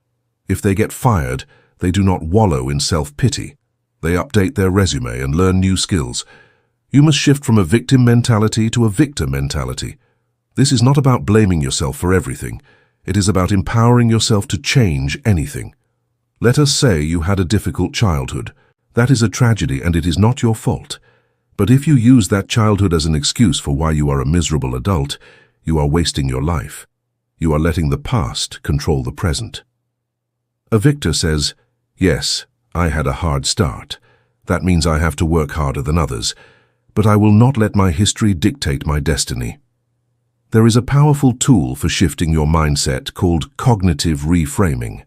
If they get fired, they do not wallow in self-pity. They update their resume and learn new skills. You must shift from a victim mentality to a victor mentality. This is not about blaming yourself for everything. It is about empowering yourself to change anything. Let us say you had a difficult childhood. That is a tragedy and it is not your fault. But if you use that childhood as an excuse for why you are a miserable adult, you are wasting your life. You are letting the past control the present. A victor says, "Yes, I had a hard start. That means I have to work harder than others. But I will not let my history dictate my destiny." There is a powerful tool for shifting your mindset called cognitive reframing.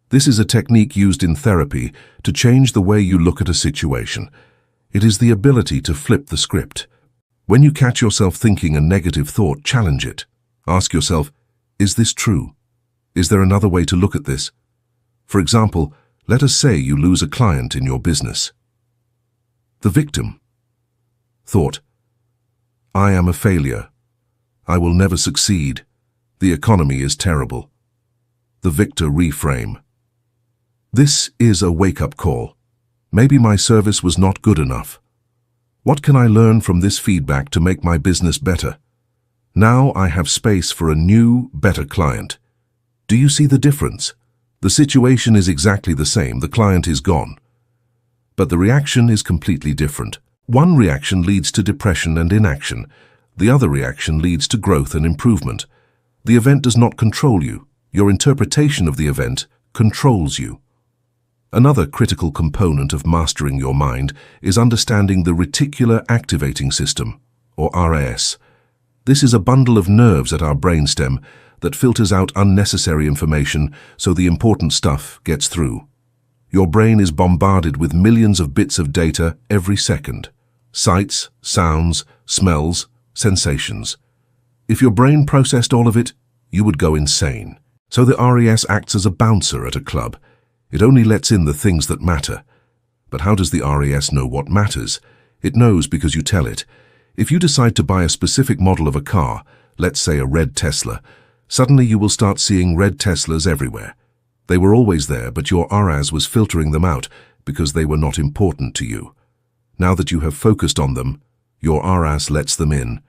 This is a technique used in therapy to change the way you look at a situation. It is the ability to flip the script. When you catch yourself thinking a negative thought, challenge it. Ask yourself, is this true? Is there another way to look at this? For example, let us say you lose a client in your business. The victim thought, "I am a failure. I will never succeed. The economy is terrible." The victor reframe. This is a wake-up call. Maybe my service was not good enough. What can I learn from this feedback to make my business better? Now I have space for a new, better client. Do you see the difference? The situation is exactly the same. The client is gone. But the reaction is completely different. One reaction leads to depression and inaction. The other reaction leads to growth and improvement. The event does not control you. Your interpretation of the event controls you. Another critical component of mastering your mind is understanding the reticular activating system, or RAS. This is a bundle of nerves at our brainstem that filters out unnecessary information so the important stuff gets through. Your brain is bombarded with millions of bits of data every second. Sights, sounds, smells, sensations. If your brain processed all of it, you would go insane. So the RAS acts as a bouncer at a club. It only lets in the things that matter. But how does the RAS know what matters? It knows because you tell it. If you decide to buy a specific model of a car, let's say a red Tesla, suddenly you will start seeing red Teslas everywhere. They were always there, but your RAS was filtering them out because they were not important to you. Now that you have focused on them, your RAS lets them in.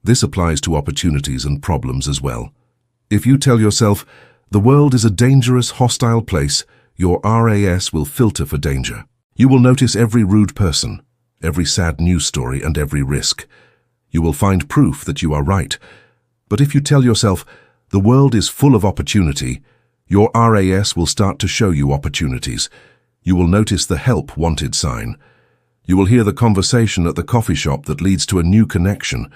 This applies to opportunities and problems as well. If you tell yourself, "The world is a dangerous, hostile place," your RAS will filter for danger. You will notice every rude person, every sad news story, and every risk. You will find proof that you are right. But if you tell yourself, "The world is full of opportunity," your RAS will start to show you opportunities. You will notice the help wanted sign. You will hear the conversation at the coffee shop that leads to a new connection.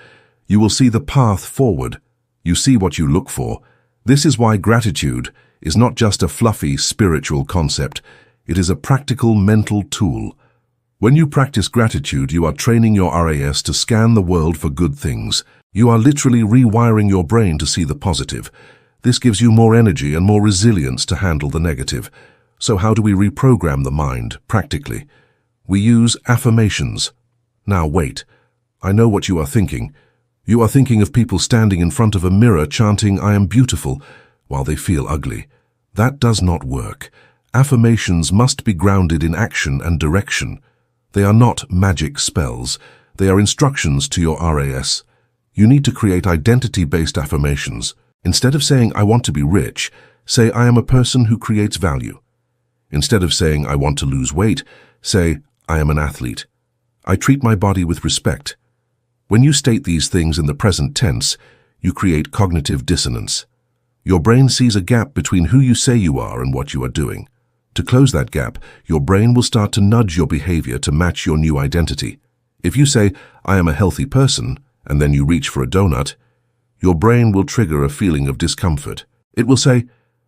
You will see the path forward. You see what you look for. This is why gratitude is not just a fluffy spiritual concept. It is a practical mental tool. When you practice gratitude, you are training your RAS to scan the world for good things. You are literally rewiring your brain to see the positive. This gives you more energy and more resilience to handle the negative. So how do we reprogram the mind practically? We use affirmations. Now wait, I know what you are thinking. You are thinking of people standing in front of a mirror chanting, "I am beautiful," while they feel ugly. That does not work. Affirmations must be grounded in action and direction. They are not magic spells. They are instructions to your RAS. You need to create identity-based affirmations. Instead of saying, "I want to be rich," say, "I am a person who creates value." Instead of saying, "I want to lose weight," say, "I am an athlete. I treat my body with respect." When you state these things in the present tense, you create cognitive dissonance. Your brain sees a gap between who you say you are and what you are doing. To close that gap, your brain will start to nudge your behavior to match your new identity. If you say, "I am a healthy person," and then you reach for a donut, your brain will trigger a feeling of discomfort. It will say,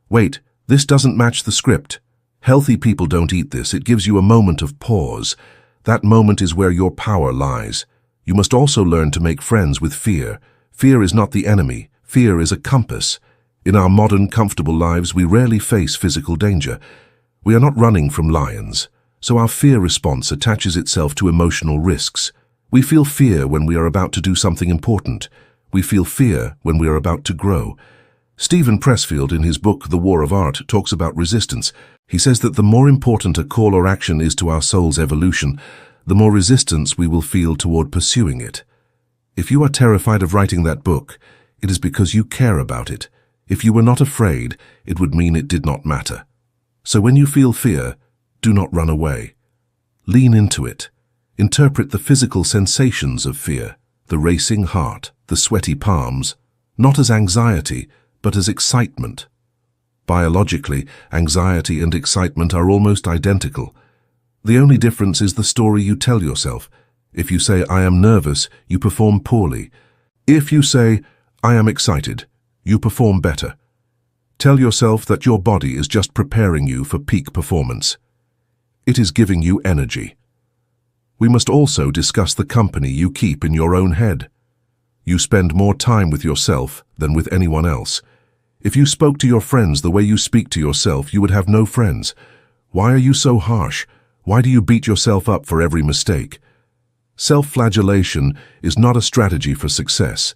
"Wait, this doesn't match the script. Healthy people don't eat this." It gives you a moment of pause. That moment is where your power lies. You must also learn to make friends with fear. Fear is not the enemy. Fear is a compass. In our modern, comfortable lives, we rarely face physical danger. We are not running from lions, so our fear response attaches itself to emotional risks. We feel fear when we are about to do something important. We feel fear when we are about to grow. Stephen Pressfield, in his book The War of Art, talks about resistance. He says that the more important a call or action is to our soul's evolution, the more resistance we will feel toward pursuing it. If you are terrified of writing that book, it is because you care about it. If you were not afraid, it would mean it did not matter. So when you feel fear, do not run away. Lean into it. Interpret the physical sensations of fear, the racing heart, the sweaty palms, not as anxiety, but as excitement. Biologically, anxiety and excitement are almost identical. The only difference is the story you tell yourself. If you say, "I am nervous," you perform poorly. If you say, "I am excited," you perform better. Tell yourself that your body is just preparing you for peak performance. It is giving you energy. We must also discuss the company you keep in your own head. You spend more time with yourself than with anyone else. If you spoke to your friends the way you speak to yourself, you would have no friends. Why are you so harsh? Why do you beat yourself up for every mistake? Self-flagellation is not a strategy for success.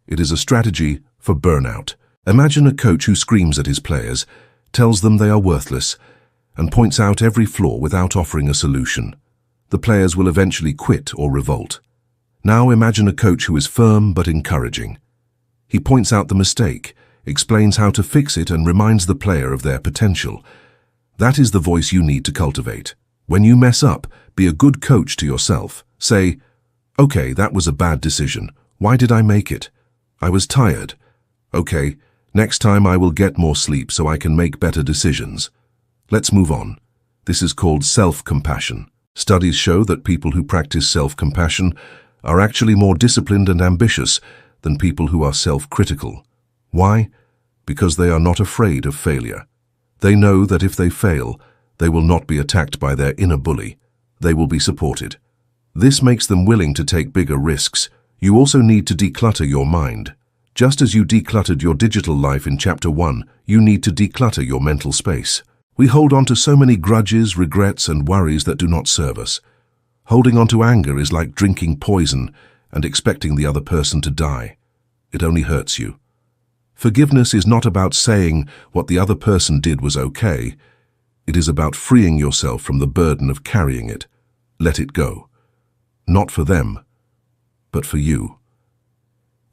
It is a strategy for burnout. Imagine a coach who screams at his players, tells them they are worthless, and points out every flaw without offering a solution. The players will eventually quit or revolt. Now imagine a coach who is firm but encouraging. He points out the mistake, explains how to fix it, and reminds the player of their potential. That is the voice you need to cultivate. When you mess up, be a good coach to yourself. Say, "Okay, that was a bad decision. Why did I make it? I was tired. Okay, next time I will get more sleep so I can make better decisions. Let's move on." This is called self-compassion. Studies show that people who practice self-compassion are actually more disciplined and ambitious than people who are self-critical. Why? Because they are not afraid of failure. They know that if they fail, they will not be attacked by their inner bully. They will be supported. This makes them willing to take bigger risks. You also need to declutter your mind. Just as you decluttered your digital life in Chapter 1, you need to declutter your mental space. We hold on to so many grudges, regrets, and worries that do not serve us. Holding on to anger is like drinking poison and expecting the other person to die. It only hurts you. Forgiveness is not about saying what the other person did was okay. It is about freeing yourself from the burden of carrying it. Let it go. Not for them, but for you.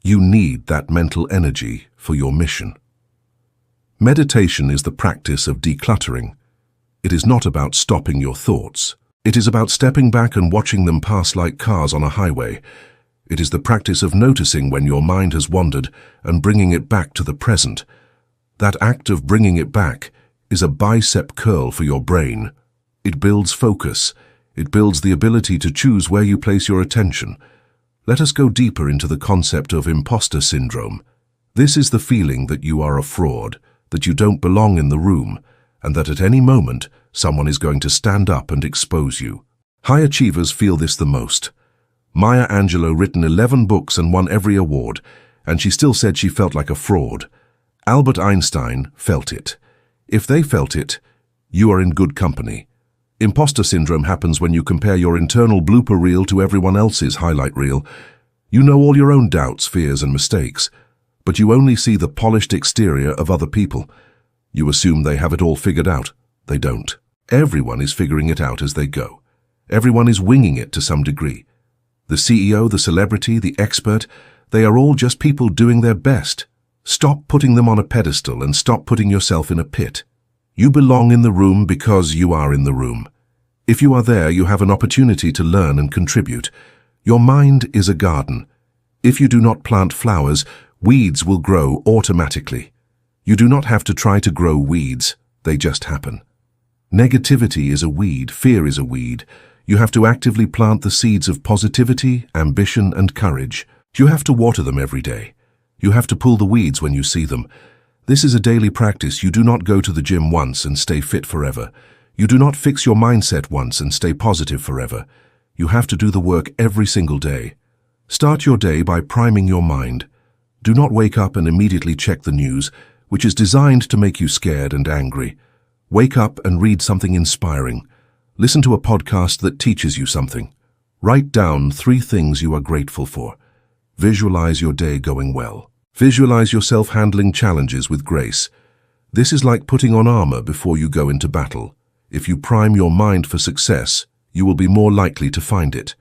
You need that mental energy for your mission. Meditation is the practice of decluttering. It is not about stopping your thoughts. It is about stepping back and watching them pass like cars on a highway. It is the practice of noticing when your mind has wandered and bringing it back to the present. That act of bringing it back is a bicep curl for your brain. It builds focus. It builds the ability to choose where you place your attention. Let us go deeper into the concept of imposter syndrome. This is the feeling that you are a fraud, that you don't belong in the room, and that at any moment someone is going to stand up and expose you. High achievers feel this the most. Maya Angelou written 11 books and won every award, and she still said she felt like a fraud. Albert Einstein felt it. If they felt it, you are in good company. Imposter syndrome happens when you compare your internal blooper reel to everyone else's highlight reel. You know all your own doubts, fears, and mistakes, but you only see the polished exterior of other people. You assume they have it all figured out. They don't. Everyone is figuring it out as they go. Everyone is winging it to some degree. The CEO, the celebrity, the expert, they are all just people doing their best. Stop putting them on a pedestal and stop putting yourself in a pit. You belong in the room because you are in the room. If you are there, you have an opportunity to learn and contribute. Your mind is a garden. If you do not plant flowers, weeds will grow automatically. You do not have to try to grow weeds. They just happen. Negativity is a weed. Fear is a weed. You have to actively plant the seeds of positivity, ambition, and courage. You have to water them every day. You have to pull the weeds when you see them. This is a daily practice. You do not go to the gym once and stay fit forever. You do not fix your mindset once and stay positive forever. You have to do the work every single day. Start your day by priming your mind. Do not wake up and immediately check the news, which is designed to make you scared and angry. Wake up and read something inspiring. Listen to a podcast that teaches you something. Write down 3 things you are grateful for. Visualize your day going well. Visualize yourself handling challenges with grace. This is like putting on armor before you go into battle. If you prime your mind for success, you will be more likely to find it.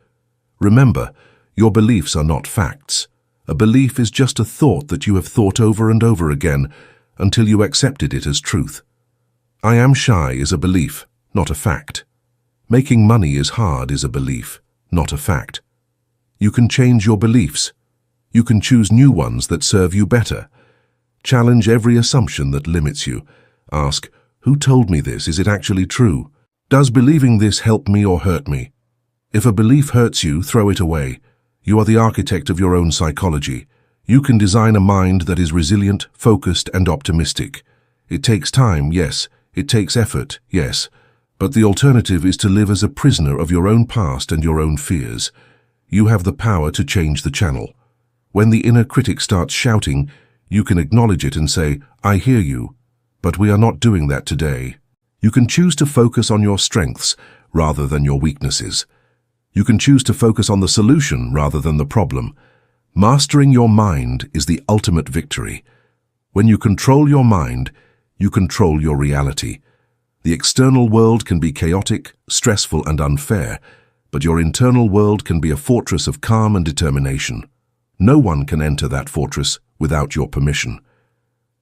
Remember, your beliefs are not facts. A belief is just a thought that you have thought over and over again, until you accepted it as truth. I am shy is a belief, not a fact. Making money is hard is a belief, not a fact. You can change your beliefs. You can choose new ones that serve you better. Challenge every assumption that limits you. Ask, who told me this? Is it actually true? Does believing this help me or hurt me? If a belief hurts you, throw it away. You are the architect of your own psychology. You can design a mind that is resilient, focused, and optimistic. It takes time, yes. It takes effort, yes. But the alternative is to live as a prisoner of your own past and your own fears. You have the power to change the channel. When the inner critic starts shouting, you can acknowledge it and say, I hear you. But we are not doing that today. You can choose to focus on your strengths rather than your weaknesses. You can choose to focus on the solution rather than the problem. Mastering your mind is the ultimate victory. When you control your mind, you control your reality. The external world can be chaotic, stressful, and unfair, but your internal world can be a fortress of calm and determination. No one can enter that fortress without your permission.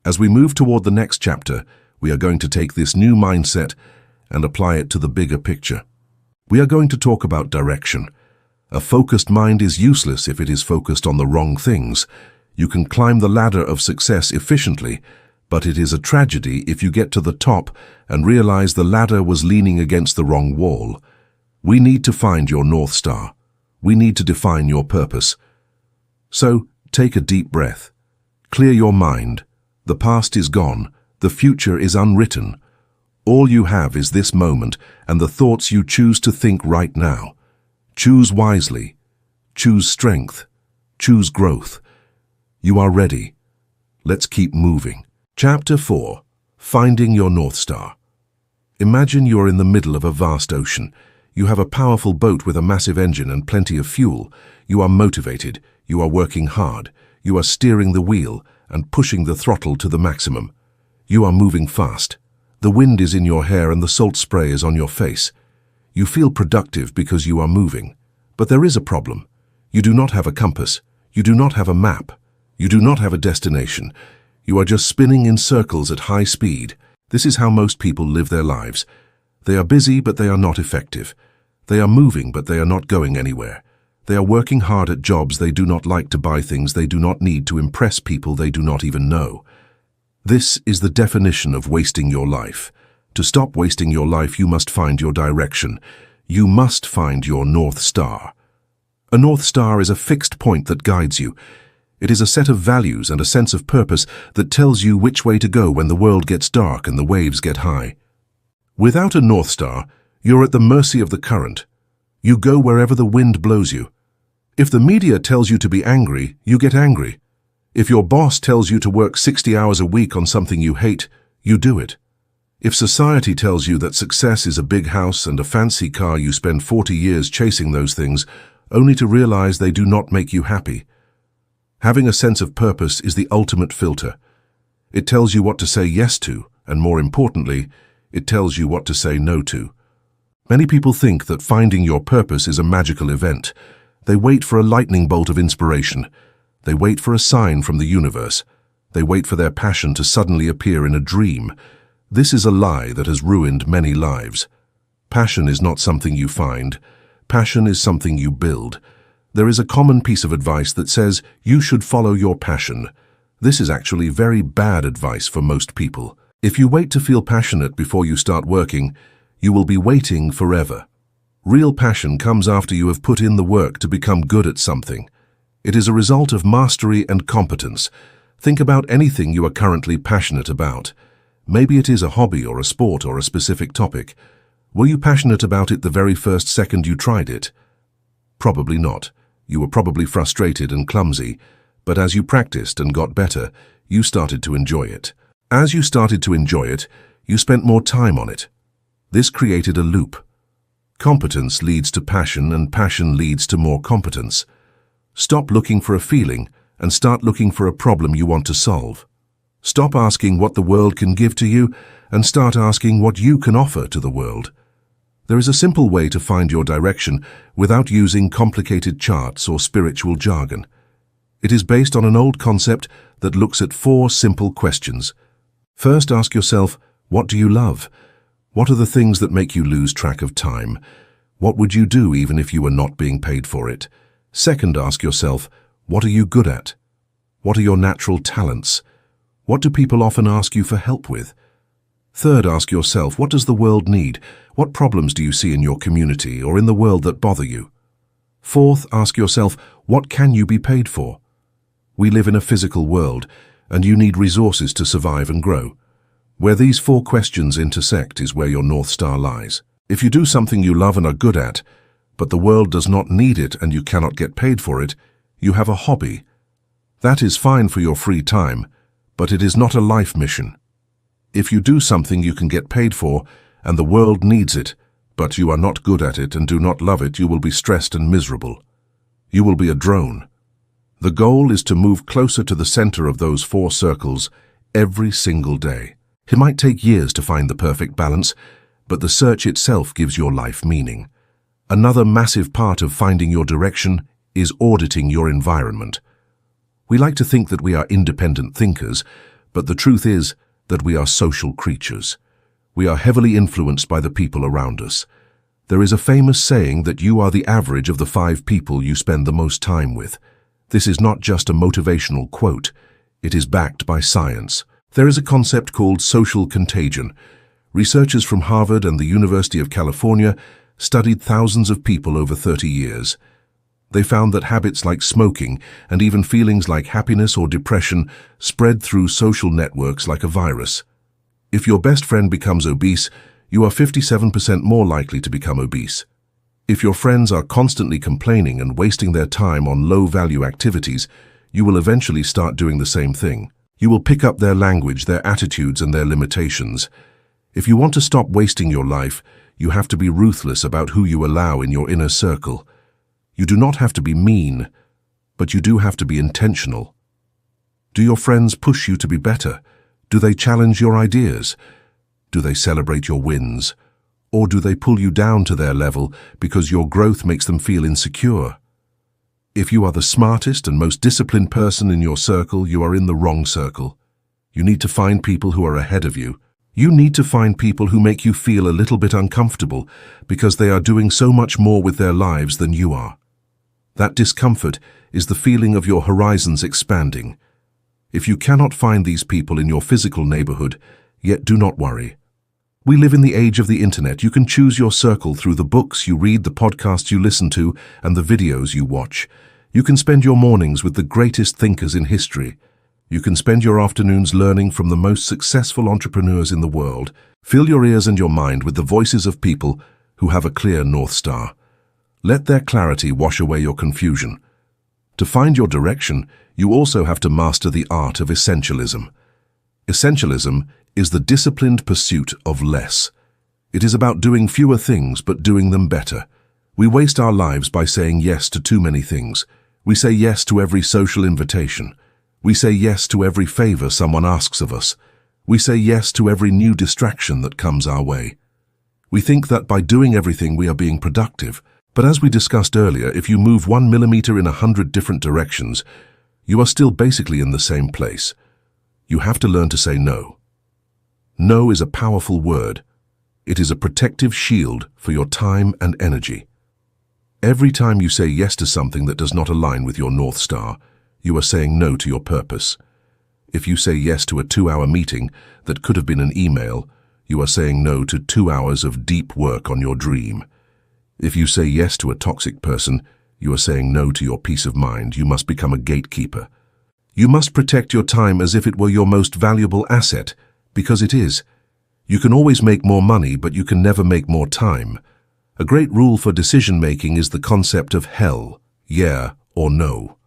As we move toward the next chapter, we are going to take this new mindset and apply it to the bigger picture. We are going to talk about direction. A focused mind is useless if it is focused on the wrong things. You can climb the ladder of success efficiently, but it is a tragedy if you get to the top and realize the ladder was leaning against the wrong wall. We need to find your North Star. We need to define your purpose. So, take a deep breath. Clear your mind. The past is gone. The future is unwritten. All you have is this moment and the thoughts you choose to think right now. Choose wisely. Choose strength. Choose growth. You are ready. Let's keep moving. Chapter 4. Finding your North Star. Imagine you are in the middle of a vast ocean. You have a powerful boat with a massive engine and plenty of fuel. You are motivated. You are working hard. You are steering the wheel and pushing the throttle to the maximum. You are moving fast. The wind is in your hair and the salt spray is on your face. You feel productive because you are moving. But there is a problem. You do not have a compass. You do not have a map. You do not have a destination. You are just spinning in circles at high speed. This is how most people live their lives. They are busy, but they are not effective. They are moving, but they are not going anywhere. They are working hard at jobs they do not like, to buy things they do not need, to impress people they do not even know. This is the definition of wasting your life. To stop wasting your life, you must find your direction. You must find your North Star. A North Star is a fixed point that guides you. It is a set of values and a sense of purpose that tells you which way to go when the world gets dark and the waves get high. Without a North Star, you're at the mercy of the current. You go wherever the wind blows you. If the media tells you to be angry, you get angry. If your boss tells you to work 60 hours a week on something you hate, you do it. If society tells you that success is a big house and a fancy car, you spend 40 years chasing those things, only to realize they do not make you happy. Having a sense of purpose is the ultimate filter. It tells you what to say yes to, and more importantly, it tells you what to say no to. Many people think that finding your purpose is a magical event. They wait for a lightning bolt of inspiration. They wait for a sign from the universe. They wait for their passion to suddenly appear in a dream. This is a lie that has ruined many lives. Passion is not something you find. Passion is something you build. There is a common piece of advice that says you should follow your passion. This is actually very bad advice for most people. If you wait to feel passionate before you start working, you will be waiting forever. Real passion comes after you have put in the work to become good at something. It is a result of mastery and competence. Think about anything you are currently passionate about. Maybe it is a hobby or a sport or a specific topic. Were you passionate about it the very first second you tried it? Probably not. You were probably frustrated and clumsy, but as you practiced and got better, you started to enjoy it. As you started to enjoy it, you spent more time on it. This created a loop. Competence leads to passion, and passion leads to more competence. Stop looking for a feeling and start looking for a problem you want to solve. Stop asking what the world can give to you and start asking what you can offer to the world. There is a simple way to find your direction without using complicated charts or spiritual jargon. It is based on an old concept that looks at 4 simple questions. First, ask yourself, what do you love? What are the things that make you lose track of time? What would you do even if you were not being paid for it? Second, ask yourself, what are you good at? What are your natural talents? What do people often ask you for help with? Third, ask yourself, what does the world need? What problems do you see in your community or in the world that bother you? Fourth, ask yourself, what can you be paid for? We live in a physical world, and you need resources to survive and grow. Where these four questions intersect is where your North Star lies. If you do something you love and are good at, but the world does not need it and you cannot get paid for it, you have a hobby. That is fine for your free time, but it is not a life mission. If you do something you can get paid for, and the world needs it, but you are not good at it and do not love it, you will be stressed and miserable. You will be a drone. The goal is to move closer to the center of those four circles every single day. It might take years to find the perfect balance, but the search itself gives your life meaning. Another massive part of finding your direction is auditing your environment. We like to think that we are independent thinkers, but the truth is that we are social creatures. We are heavily influenced by the people around us. There is a famous saying that you are the average of the 5 people you spend the most time with. This is not just a motivational quote. It is backed by science. There is a concept called social contagion. Researchers from Harvard and the University of California studied thousands of people over 30 years. They found that habits like smoking and even feelings like happiness or depression spread through social networks like a virus. If your best friend becomes obese, you are 57% more likely to become obese. If your friends are constantly complaining and wasting their time on low-value activities, you will eventually start doing the same thing. You will pick up their language, their attitudes, and their limitations. If you want to stop wasting your life, you have to be ruthless about who you allow in your inner circle. You do not have to be mean, but you do have to be intentional. Do your friends push you to be better? Do they challenge your ideas? Do they celebrate your wins? Or do they pull you down to their level because your growth makes them feel insecure? If you are the smartest and most disciplined person in your circle, you are in the wrong circle. You need to find people who are ahead of you. You need to find people who make you feel a little bit uncomfortable because they are doing so much more with their lives than you are. That discomfort is the feeling of your horizons expanding. If you cannot find these people in your physical neighborhood, yet do not worry. We live in the age of the internet. You can choose your circle through the books you read, the podcasts you listen to, and the videos you watch. You can spend your mornings with the greatest thinkers in history. You can spend your afternoons learning from the most successful entrepreneurs in the world. Fill your ears and your mind with the voices of people who have a clear North Star. Let their clarity wash away your confusion. To find your direction, you also have to master the art of essentialism. Essentialism is the disciplined pursuit of less. It is about doing fewer things but doing them better. We waste our lives by saying yes to too many things. We say yes to every social invitation. We say yes to every favor someone asks of us. We say yes to every new distraction that comes our way. We think that by doing everything we are being productive. But as we discussed earlier, if you move 1 millimeter in 100 different directions, you are still basically in the same place. You have to learn to say no. No is a powerful word. It is a protective shield for your time and energy. Every time you say yes to something that does not align with your North Star, you are saying no to your purpose. If you say yes to a 2-hour meeting that could have been an email, you are saying no to 2 hours of deep work on your dream. If you say yes to a toxic person, you are saying no to your peace of mind. You must become a gatekeeper. You must protect your time as if it were your most valuable asset, because it is. You can always make more money, but you can never make more time. A great rule for decision-making is the concept of hell, yeah or no.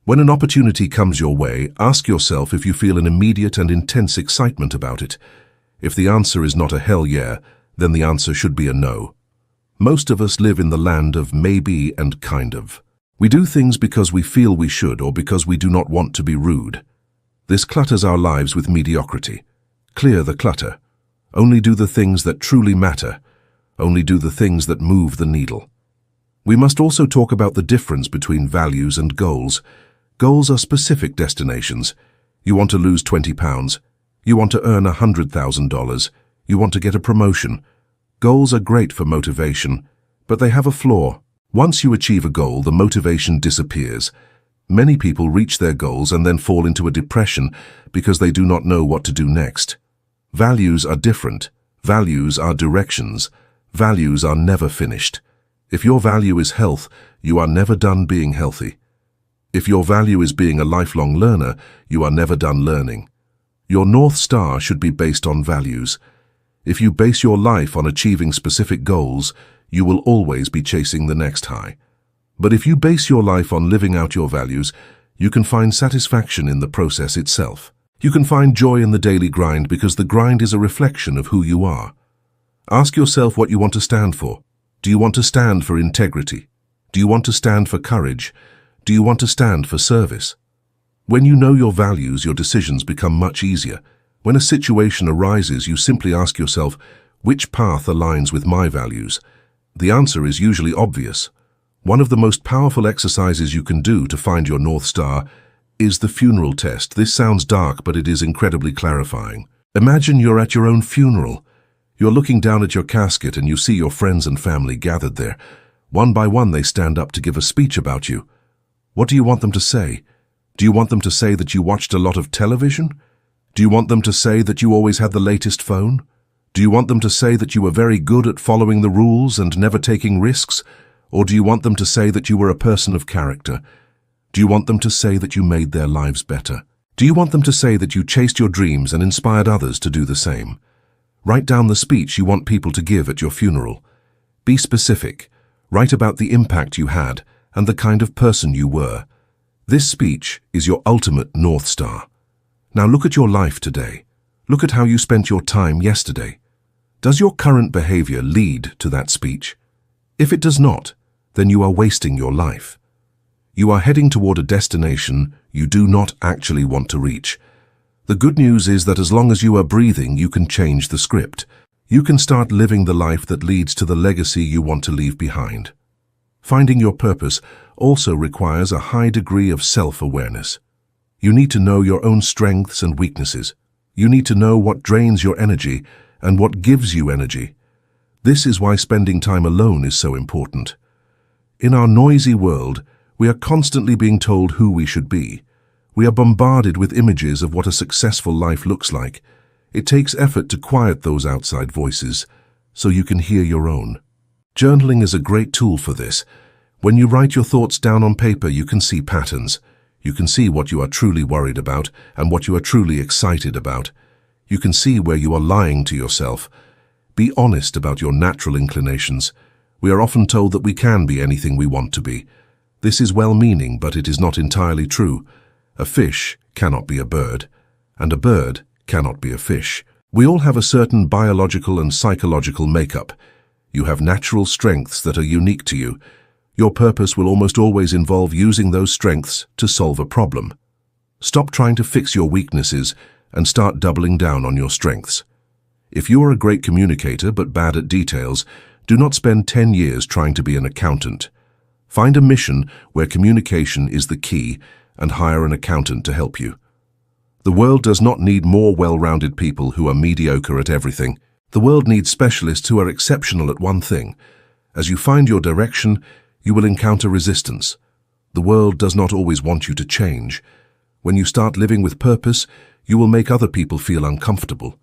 When an opportunity comes your way, ask yourself if you feel an immediate and intense excitement about it. If the answer is not a hell yeah, then the answer should be a no. Most of us live in the land of maybe and kind of. We do things because we feel we should or because we do not want to be rude. This clutters our lives with mediocrity. Clear the clutter. Only do the things that truly matter. Only do the things that move the needle. We must also talk about the difference between values and goals. Goals are specific destinations. You want to lose 20 pounds. You want to earn $100,000. You want to get a promotion. Goals are great for motivation, but they have a flaw. Once you achieve a goal, the motivation disappears. Many people reach their goals and then fall into a depression because they do not know what to do next. Values are different. Values are directions. Values are never finished. If your value is health, you are never done being healthy. If your value is being a lifelong learner, you are never done learning. Your North Star should be based on values. If you base your life on achieving specific goals, you will always be chasing the next high. But if you base your life on living out your values, you can find satisfaction in the process itself. You can find joy in the daily grind because the grind is a reflection of who you are. Ask yourself what you want to stand for. Do you want to stand for integrity? Do you want to stand for courage? Do you want to stand for service? When you know your values, your decisions become much easier. When a situation arises, you simply ask yourself, which path aligns with my values? The answer is usually obvious. One of the most powerful exercises you can do to find your North Star is the funeral test. This sounds dark, but it is incredibly clarifying. Imagine you're at your own funeral. You're looking down at your casket and you see your friends and family gathered there. One by one, they stand up to give a speech about you. What do you want them to say? Do you want them to say that you watched a lot of television? Do you want them to say that you always had the latest phone? Do you want them to say that you were very good at following the rules and never taking risks? Or do you want them to say that you were a person of character? Do you want them to say that you made their lives better? Do you want them to say that you chased your dreams and inspired others to do the same? Write down the speech you want people to give at your funeral. Be specific. Write about the impact you had and the kind of person you were. This speech is your ultimate North Star. Now look at your life today. Look at how you spent your time yesterday. Does your current behavior lead to that speech? If it does not, then you are wasting your life. You are heading toward a destination you do not actually want to reach. The good news is that as long as you are breathing, you can change the script. You can start living the life that leads to the legacy you want to leave behind. Finding your purpose also requires a high degree of self-awareness. You need to know your own strengths and weaknesses. You need to know what drains your energy and what gives you energy. This is why spending time alone is so important. In our noisy world, we are constantly being told who we should be. We are bombarded with images of what a successful life looks like. It takes effort to quiet those outside voices so you can hear your own. Journaling is a great tool for this. When you write your thoughts down on paper, you can see patterns. You can see what you are truly worried about and what you are truly excited about. You can see where you are lying to yourself. Be honest about your natural inclinations. We are often told that we can be anything we want to be. This is well-meaning, but it is not entirely true. A fish cannot be a bird, and a bird cannot be a fish. We all have a certain biological and psychological makeup. You have natural strengths that are unique to you. Your purpose will almost always involve using those strengths to solve a problem. Stop trying to fix your weaknesses and start doubling down on your strengths. If you are a great communicator but bad at details, do not spend 10 years trying to be an accountant. Find a mission where communication is the key and hire an accountant to help you. The world does not need more well-rounded people who are mediocre at everything. The world needs specialists who are exceptional at one thing. As you find your direction, you will encounter resistance. The world does not always want you to change. When you start living with purpose, you will make other people feel uncomfortable.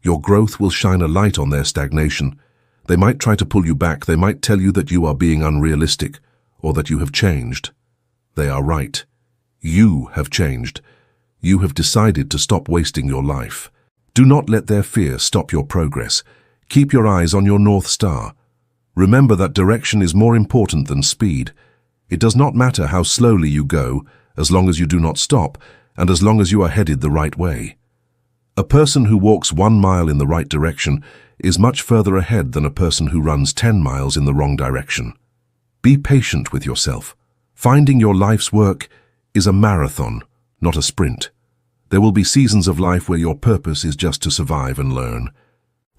Your growth will shine a light on their stagnation. They might try to pull you back. They might tell you that you are being unrealistic or that you have changed. They are right. You have changed. You have decided to stop wasting your life. Do not let their fear stop your progress. Keep your eyes on your North Star. Remember that direction is more important than speed. It does not matter how slowly you go, as long as you do not stop, and as long as you are headed the right way. A person who walks 1 mile in the right direction is much further ahead than a person who runs 10 miles in the wrong direction. Be patient with yourself. Finding your life's work is a marathon, not a sprint. There will be seasons of life where your purpose is just to survive and learn.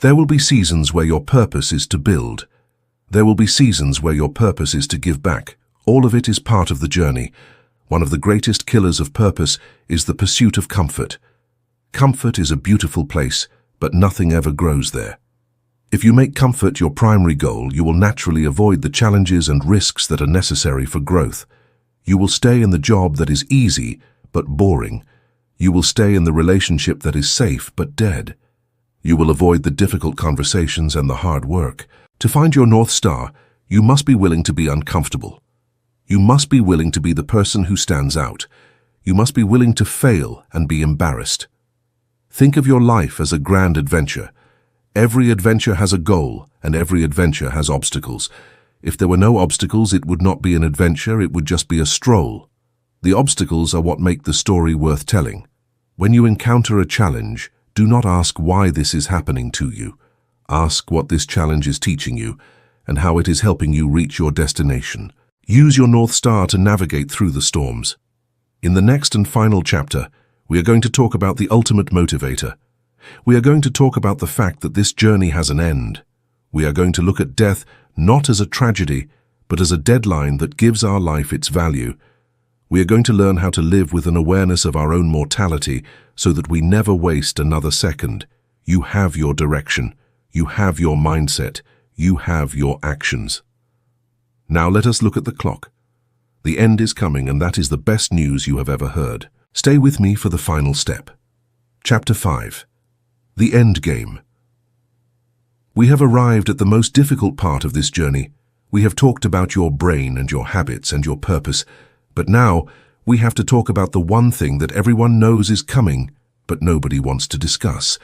There will be seasons where your purpose is to build. There will be seasons where your purpose is to give back. All of it is part of the journey. One of the greatest killers of purpose is the pursuit of comfort. Comfort is a beautiful place, but nothing ever grows there. If you make comfort your primary goal, you will naturally avoid the challenges and risks that are necessary for growth. You will stay in the job that is easy but boring. You will stay in the relationship that is safe but dead. You will avoid the difficult conversations and the hard work. To find your North Star, you must be willing to be uncomfortable. You must be willing to be the person who stands out. You must be willing to fail and be embarrassed. Think of your life as a grand adventure. Every adventure has a goal, and every adventure has obstacles. If there were no obstacles, it would not be an adventure, it would just be a stroll. The obstacles are what make the story worth telling. When you encounter a challenge, do not ask why this is happening to you. Ask what this challenge is teaching you and how it is helping you reach your destination. Use your North Star to navigate through the storms. In the next and final chapter, we are going to talk about the ultimate motivator. We are going to talk about the fact that this journey has an end. We are going to look at death not as a tragedy, but as a deadline that gives our life its value. We are going to learn how to live with an awareness of our own mortality so that we never waste another second. You have your direction. You have your mindset. You have your actions. Now let us look at the clock. The end is coming, and that is the best news you have ever heard. Stay with me for the final step. Chapter 5. The End Game. We have arrived at the most difficult part of this journey. We have talked about your brain and your habits and your purpose, but now we have to talk about the one thing that everyone knows is coming, but nobody wants to discuss.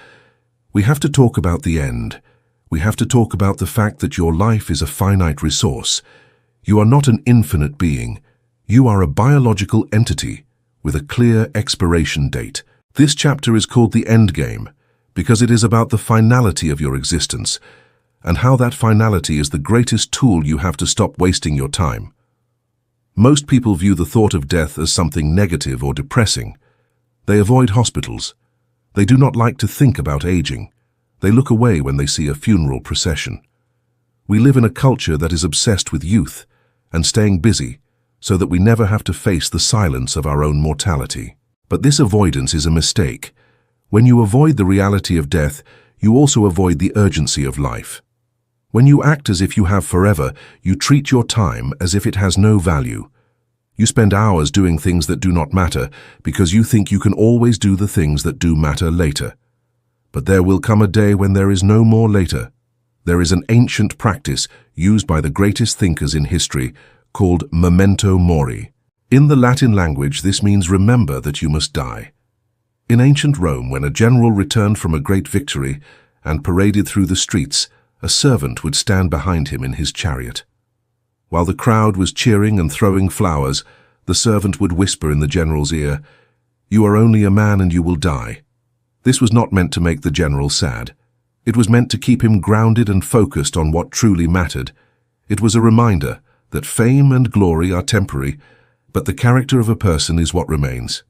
We have to talk about the end. We have to talk about the fact that your life is a finite resource. You are not an infinite being. You are a biological entity with a clear expiration date. This chapter is called The End Game because it is about the finality of your existence and how that finality is the greatest tool you have to stop wasting your time. Most people view the thought of death as something negative or depressing. They avoid hospitals. They do not like to think about aging. They look away when they see a funeral procession. We live in a culture that is obsessed with youth and staying busy so that we never have to face the silence of our own mortality. But this avoidance is a mistake. When you avoid the reality of death, you also avoid the urgency of life. When you act as if you have forever, you treat your time as if it has no value. You spend hours doing things that do not matter because you think you can always do the things that do matter later. But there will come a day when there is no more later. There is an ancient practice used by the greatest thinkers in history called memento mori. In the Latin language, this means remember that you must die. In ancient Rome, when a general returned from a great victory and paraded through the streets, a servant would stand behind him in his chariot. While the crowd was cheering and throwing flowers, the servant would whisper in the general's ear, "You are only a man and you will die." This was not meant to make the general sad. It was meant to keep him grounded and focused on what truly mattered. It was a reminder that fame and glory are temporary, but the character of a person is what remains.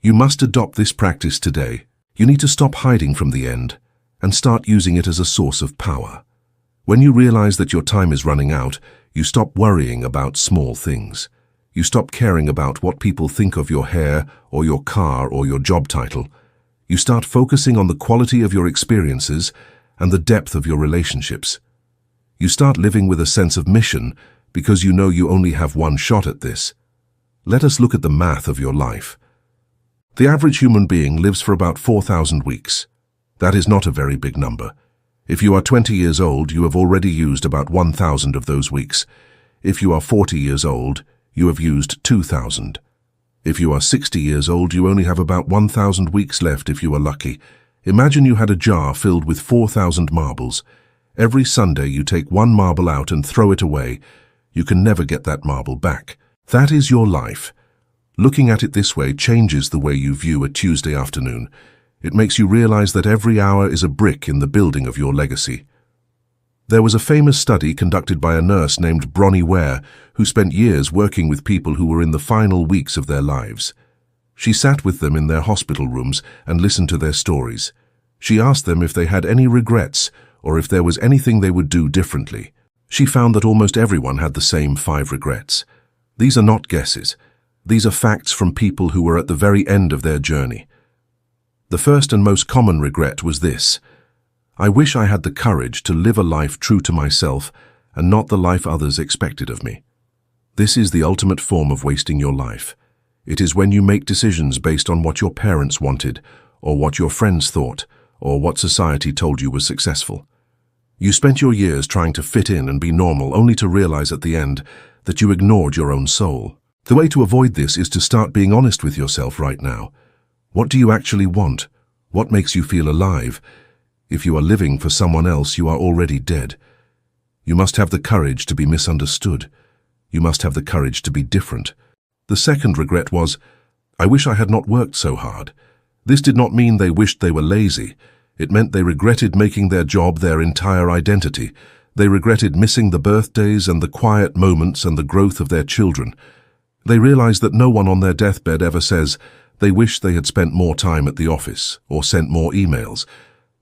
You must adopt this practice today. You need to stop hiding from the end and start using it as a source of power. When you realize that your time is running out, you stop worrying about small things. You stop caring about what people think of your hair or your car or your job title. You start focusing on the quality of your experiences and the depth of your relationships. You start living with a sense of mission because you know you only have one shot at this. Let us look at the math of your life. The average human being lives for about 4,000 weeks. That is not a very big number. If you are 20 years old, you have already used about 1,000 of those weeks. If you are 40 years old, you have used 2,000. If you are 60 years old, you only have about 1,000 weeks left if you are lucky. Imagine you had a jar filled with 4,000 marbles. Every Sunday you take one marble out and throw it away. You can never get that marble back. That is your life. Looking at it this way changes the way you view a Tuesday afternoon. It makes you realize that every hour is a brick in the building of your legacy. There was a famous study conducted by a nurse named Bronnie Ware who spent years working with people who were in the final weeks of their lives. She sat with them in their hospital rooms and listened to their stories. She asked them if they had any regrets or if there was anything they would do differently. She found that almost everyone had the same 5 regrets. These are not guesses. These are facts from people who were at the very end of their journey. The first and most common regret was this: I wish I had the courage to live a life true to myself and not the life others expected of me. This is the ultimate form of wasting your life. It is when you make decisions based on what your parents wanted, or what your friends thought, or what society told you was successful. You spent your years trying to fit in and be normal, only to realize at the end that you ignored your own soul. The way to avoid this is to start being honest with yourself right now. What do you actually want? What makes you feel alive? If you are living for someone else, you are already dead. You must have the courage to be misunderstood. You must have the courage to be different. The second regret was, I wish I had not worked so hard. This did not mean they wished they were lazy. It meant they regretted making their job their entire identity. They regretted missing the birthdays and the quiet moments and the growth of their children. They realized that no one on their deathbed ever says they wish they had spent more time at the office or sent more emails.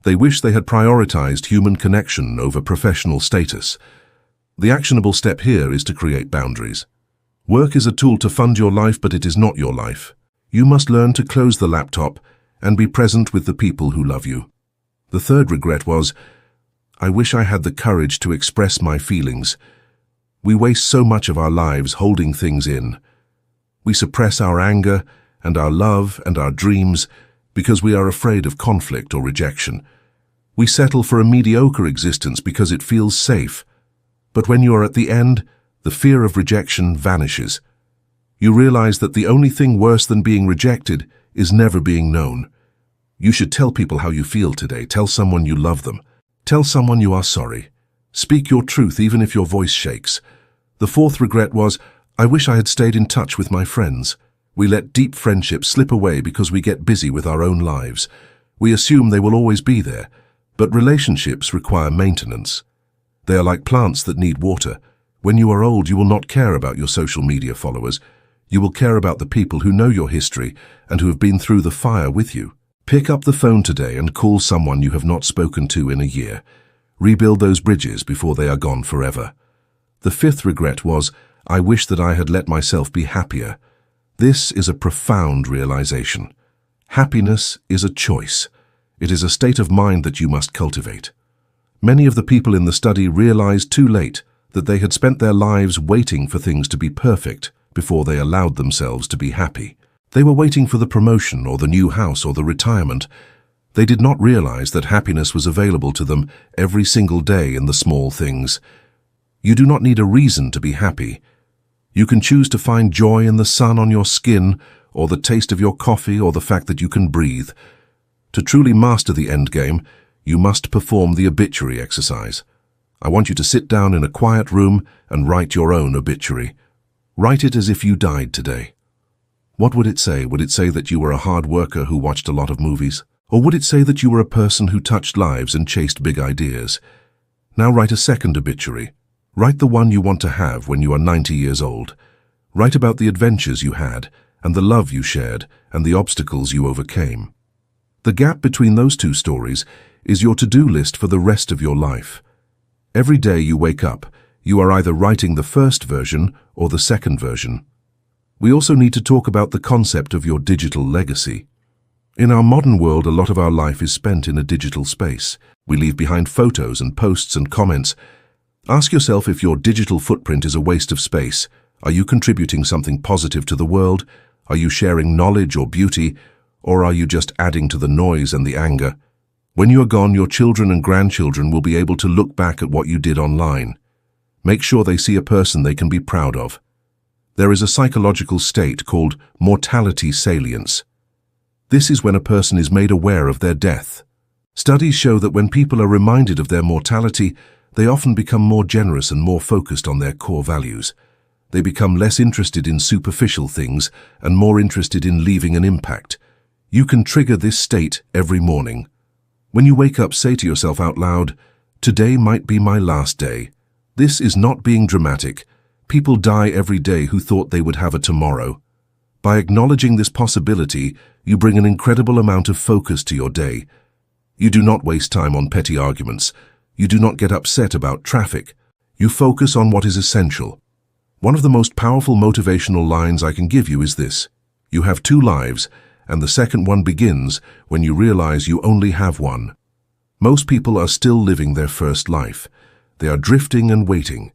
They wish they had prioritized human connection over professional status. The actionable step here is to create boundaries. Work is a tool to fund your life, but it is not your life. You must learn to close the laptop and be present with the people who love you. The third regret was, I wish I had the courage to express my feelings. We waste so much of our lives holding things in. We suppress our anger and our love and our dreams because we are afraid of conflict or rejection. We settle for a mediocre existence because it feels safe. But when you are at the end, the fear of rejection vanishes. You realize that the only thing worse than being rejected is never being known. You should tell people how you feel today. Tell someone you love them. Tell someone you are sorry. Speak your truth even if your voice shakes. The fourth regret was, I wish I had stayed in touch with my friends. We let deep friendships slip away because we get busy with our own lives. We assume they will always be there, but relationships require maintenance. They are like plants that need water. When you are old, you will not care about your social media followers. You will care about the people who know your history and who have been through the fire with you. Pick up the phone today and call someone you have not spoken to in a year. Rebuild those bridges before they are gone forever. The fifth regret was, I wish that I had let myself be happier. This is a profound realization. Happiness is a choice. It is a state of mind that you must cultivate. Many of the people in the study realized too late that they had spent their lives waiting for things to be perfect before they allowed themselves to be happy. They were waiting for the promotion or the new house or the retirement. They did not realize that happiness was available to them every single day in the small things. You do not need a reason to be happy. You can choose to find joy in the sun on your skin, or the taste of your coffee, or the fact that you can breathe. To truly master the end game, you must perform the obituary exercise. I want you to sit down in a quiet room and write your own obituary. Write it as if you died today. What would it say? Would it say that you were a hard worker who watched a lot of movies? Or would it say that you were a person who touched lives and chased big ideas? Now write a second obituary. Write the one you want to have when you are 90 years old. Write about the adventures you had, and the love you shared, and the obstacles you overcame. The gap between those two stories is your to-do list for the rest of your life. Every day you wake up, you are either writing the first version or the second version. We also need to talk about the concept of your digital legacy. In our modern world, a lot of our life is spent in a digital space. We leave behind photos and posts and comments. Ask yourself if your digital footprint is a waste of space. Are you contributing something positive to the world? Are you sharing knowledge or beauty? Or are you just adding to the noise and the anger? When you are gone, your children and grandchildren will be able to look back at what you did online. Make sure they see a person they can be proud of. There is a psychological state called mortality salience. This is when a person is made aware of their death. Studies show that when people are reminded of their mortality, they often become more generous and more focused on their core values. They become less interested in superficial things and more interested in leaving an impact. You can trigger this state every morning. When you wake up, say to yourself out loud, "Today might be my last day." This is not being dramatic. People die every day who thought they would have a tomorrow. By acknowledging this possibility, you bring an incredible amount of focus to your day. You do not waste time on petty arguments. You do not get upset about traffic. You focus on what is essential. One of the most powerful motivational lines I can give you is this: you have two lives, and the second one begins when you realize you only have one. Most people are still living their first life. They are drifting and waiting.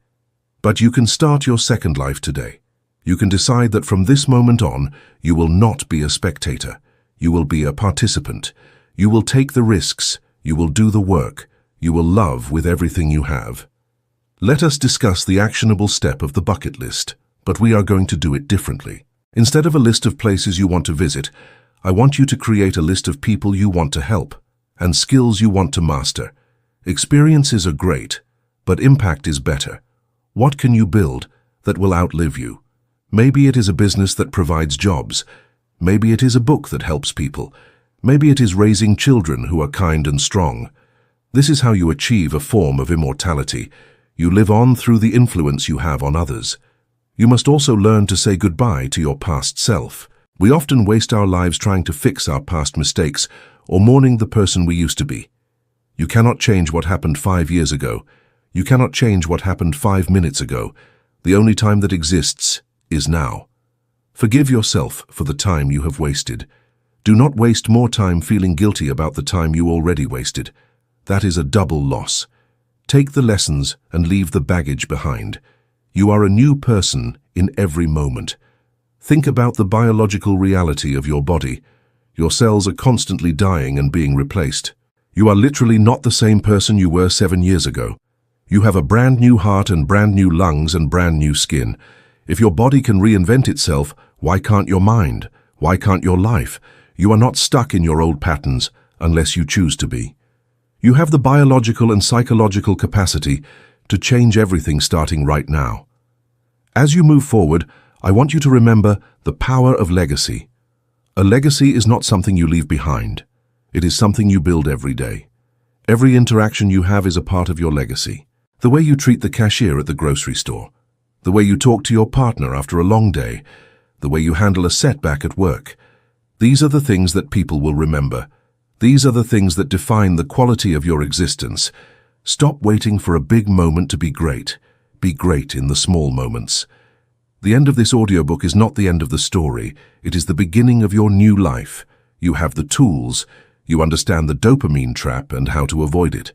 But you can start your second life today. You can decide that from this moment on, you will not be a spectator. You will be a participant. You will take the risks. You will do the work. You will love with everything you have. Let us discuss the actionable step of the bucket list, but we are going to do it differently. Instead of a list of places you want to visit, I want you to create a list of people you want to help and skills you want to master. Experiences are great, but impact is better. What can you build that will outlive you? Maybe it is a business that provides jobs. Maybe it is a book that helps people. Maybe it is raising children who are kind and strong. This is how you achieve a form of immortality. You live on through the influence you have on others. You must also learn to say goodbye to your past self. We often waste our lives trying to fix our past mistakes or mourning the person we used to be. You cannot change what happened 5 years ago. You cannot change what happened 5 minutes ago. The only time that exists is now. Forgive yourself for the time you have wasted. Do not waste more time feeling guilty about the time you already wasted. That is a double loss. Take the lessons and leave the baggage behind. You are a new person in every moment. Think about the biological reality of your body. Your cells are constantly dying and being replaced. You are literally not the same person you were 7 years ago. You have a brand new heart and brand new lungs and brand new skin. If your body can reinvent itself, why can't your mind? Why can't your life? You are not stuck in your old patterns unless you choose to be. You have the biological and psychological capacity to change everything starting right now. As you move forward, I want you to remember the power of legacy. A legacy is not something you leave behind. It is something you build every day. Every interaction you have is a part of your legacy. The way you treat the cashier at the grocery store, the way you talk to your partner after a long day, the way you handle a setback at work. These are the things that people will remember. These are the things that define the quality of your existence. Stop waiting for a big moment to be great. Be great in the small moments. The end of this audiobook is not the end of the story. It is the beginning of your new life. You have the tools. You understand the dopamine trap and how to avoid it.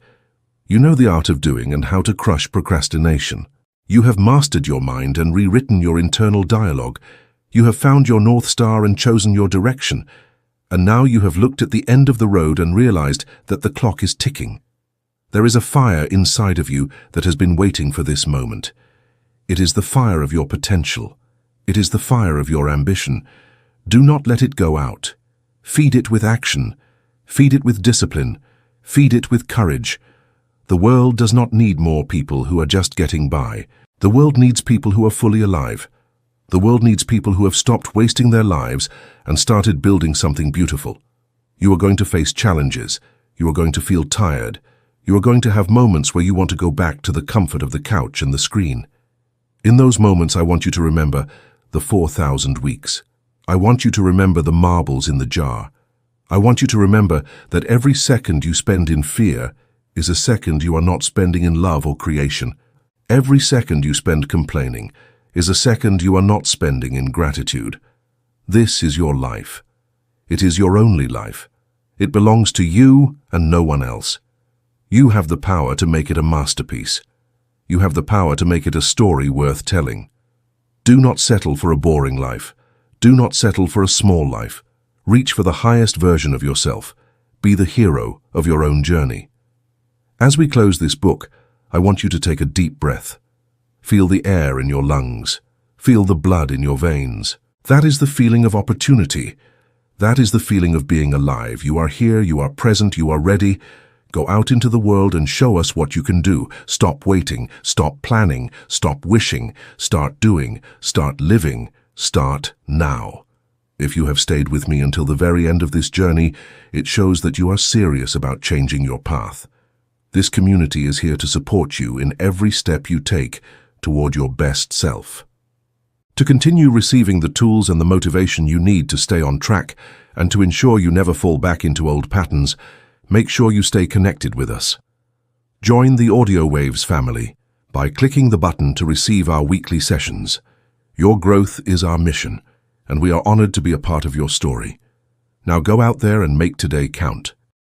You know the art of doing and how to crush procrastination. You have mastered your mind and rewritten your internal dialogue. You have found your North Star and chosen your direction. And now you have looked at the end of the road and realized that the clock is ticking. There is a fire inside of you that has been waiting for this moment. It is the fire of your potential. It is the fire of your ambition. Do not let it go out. Feed it with action. Feed it with discipline. Feed it with courage. The world does not need more people who are just getting by. The world needs people who are fully alive. The world needs people who have stopped wasting their lives and started building something beautiful. You are going to face challenges. You are going to feel tired. You are going to have moments where you want to go back to the comfort of the couch and the screen. In those moments, I want you to remember the 4,000 weeks. I want you to remember the marbles in the jar. I want you to remember that every second you spend in fear is a second you are not spending in love or creation. Every second you spend complaining is a second you are not spending in gratitude. This is your life. It is your only life. It belongs to you and no one else. You have the power to make it a masterpiece. You have the power to make it a story worth telling. Do not settle for a boring life. Do not settle for a small life. Reach for the highest version of yourself. Be the hero of your own journey. As we close this book, I want you to take a deep breath. Feel the air in your lungs. Feel the blood in your veins. That is the feeling of opportunity. That is the feeling of being alive. You are here, you are present, you are ready. Go out into the world and show us what you can do. Stop waiting, stop planning, stop wishing, start doing, start living, start now. If you have stayed with me until the very end of this journey, it shows that you are serious about changing your path. This community is here to support you in every step you take toward your best self. To continue receiving the tools and the motivation you need to stay on track and to ensure you never fall back into old patterns, make sure you stay connected with us. Join the Audio Waves family by clicking the button to receive our weekly sessions. Your growth is our mission, and we are honored to be a part of your story. Now go out there and make today count.